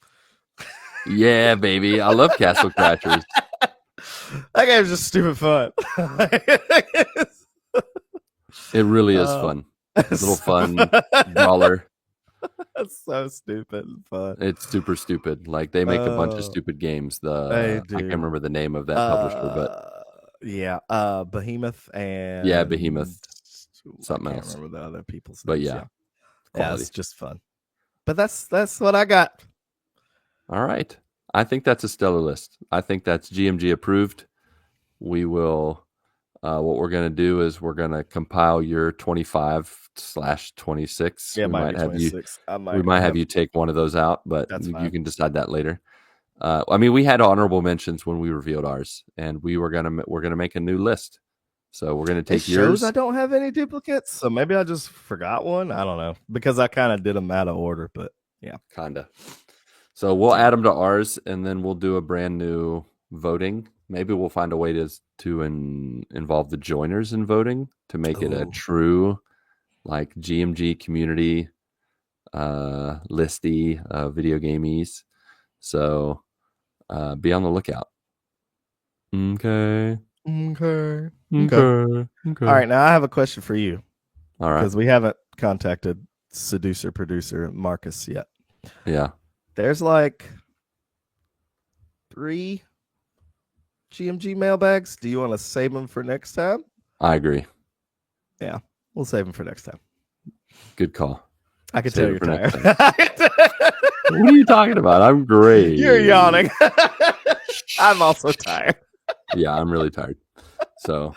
Yeah, baby. I love Castle Crashers. That game's just stupid fun. It really is fun. Little fun brawler. That's so stupid and fun. It's super stupid. Like they make a bunch of stupid games. I can't remember the name of that publisher, but yeah, Behemoth and yeah, Behemoth. Something I can't else. remember the other people's But names. yeah, Yeah, it's just fun. But that's what I got. All right. I think that's a stellar list. I think that's GMG approved. We will what we're going to do is we're going to compile your 25/26. Yeah, We might have 26. we might have you take one of those out, but That's you fine. can decide that later. I mean, we had honorable mentions when we revealed ours, and we're gonna make a new list. So we're gonna take yours. I don't have any duplicates, so maybe I just forgot one. I don't know because I kind of did them out of order, but yeah, Kinda. So we'll add them to ours, and then we'll do a brand new voting. Maybe we'll find a way to involve the joiners in voting to make it a true like GMG community listy video gamies. So be on the lookout. Okay. Okay. Okay. All right, now I have a question for you. All right. Because we haven't contacted seducer producer Marcus yet. Yeah. There's like 3 GMG mailbags. Do you want to save them for next time? I agree. Yeah, we'll save them for next time. Good call. I can tell Save it you're for next tired. time. What are you talking about? I'm great. You're yawning. I'm also tired. Yeah, I'm really tired. So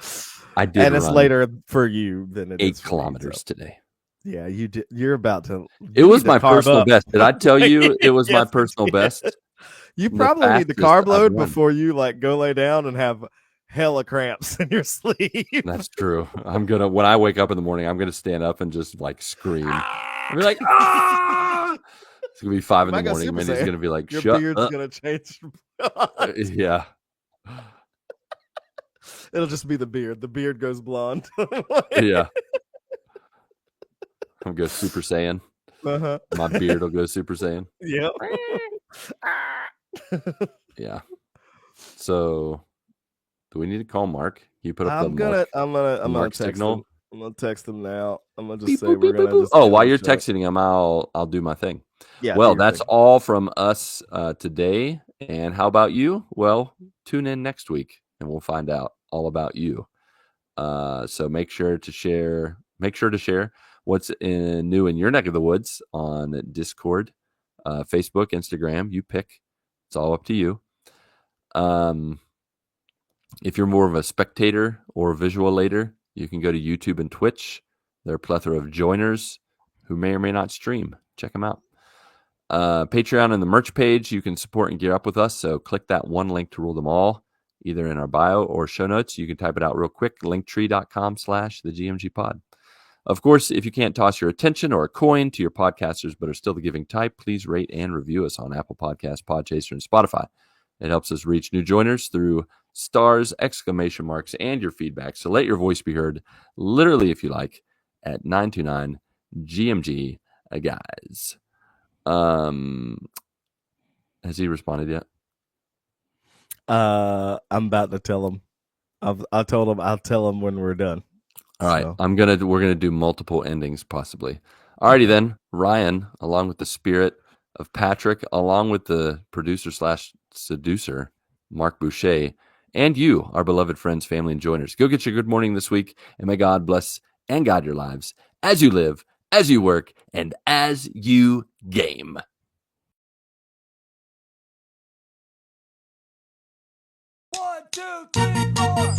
I did And it's run later for you than it 8 is for me. kilometers So. today. Yeah, you did. You're about to. It You was need to my carb personal up. best. Did I tell you it was my Yes, you personal did. best? You The probably need to fastest carb I've load run. before you like go lay down and have hella cramps in your sleep. That's true. I'm gonna when I wake up in the morning, I'm gonna stand up and just like scream. I'll be like, ah! It's gonna be 5 You in the might go morning. Super Minnie's Saiyan. gonna be like, Your shut beard's up. gonna change. Yeah. It'll just be the beard. The beard goes blonde. Yeah. I'm gonna go Super Saiyan. Uh-huh. My beard will go Super Saiyan. Yep. Yeah. So do we need to call Mark? You put up the I'm gonna Mark text him. signal. I'm gonna text him now. I'm gonna just Beep, say boop, we're beep, boop, gonna boop. just Oh, end while the you're show. texting him, I'll do my thing. Yeah, do Well, your that's thing. all from us today. And how about you? Well, tune in next week and we'll find out all about you. So make sure to share. Make sure to share what's new in your neck of the woods on Discord, Facebook, Instagram. You pick. It's all up to you. If you're more of a spectator or a visualator, you can go to YouTube and Twitch. There are a plethora of joiners who may or may not stream. Check them out. Patreon and the merch page, you can support and gear up with us. So click that one link to rule them all, either in our bio or show notes. You can type it out real quick, linktree.com/thegmgpod. Of course, if you can't toss your attention or a coin to your podcasters but are still the giving type, please rate and review us on Apple Podcasts, Podchaser, and Spotify. It helps us reach new joiners through stars, exclamation marks, and your feedback. So let your voice be heard, literally, if you like, at 929 GMG, guys. Has he responded yet? I'm about to tell him. I told him I'll tell him when we're done. All right, So. we're gonna do multiple endings possibly. Alrighty then, Ryan, along with the spirit of Patrick, along with the producer slash seducer Marc Boucher, and you, our beloved friends, family, and joiners. Go get your good morning this week, and may God bless and guide your lives as you live, as you work, and as you game. 1, 2, 3, 4.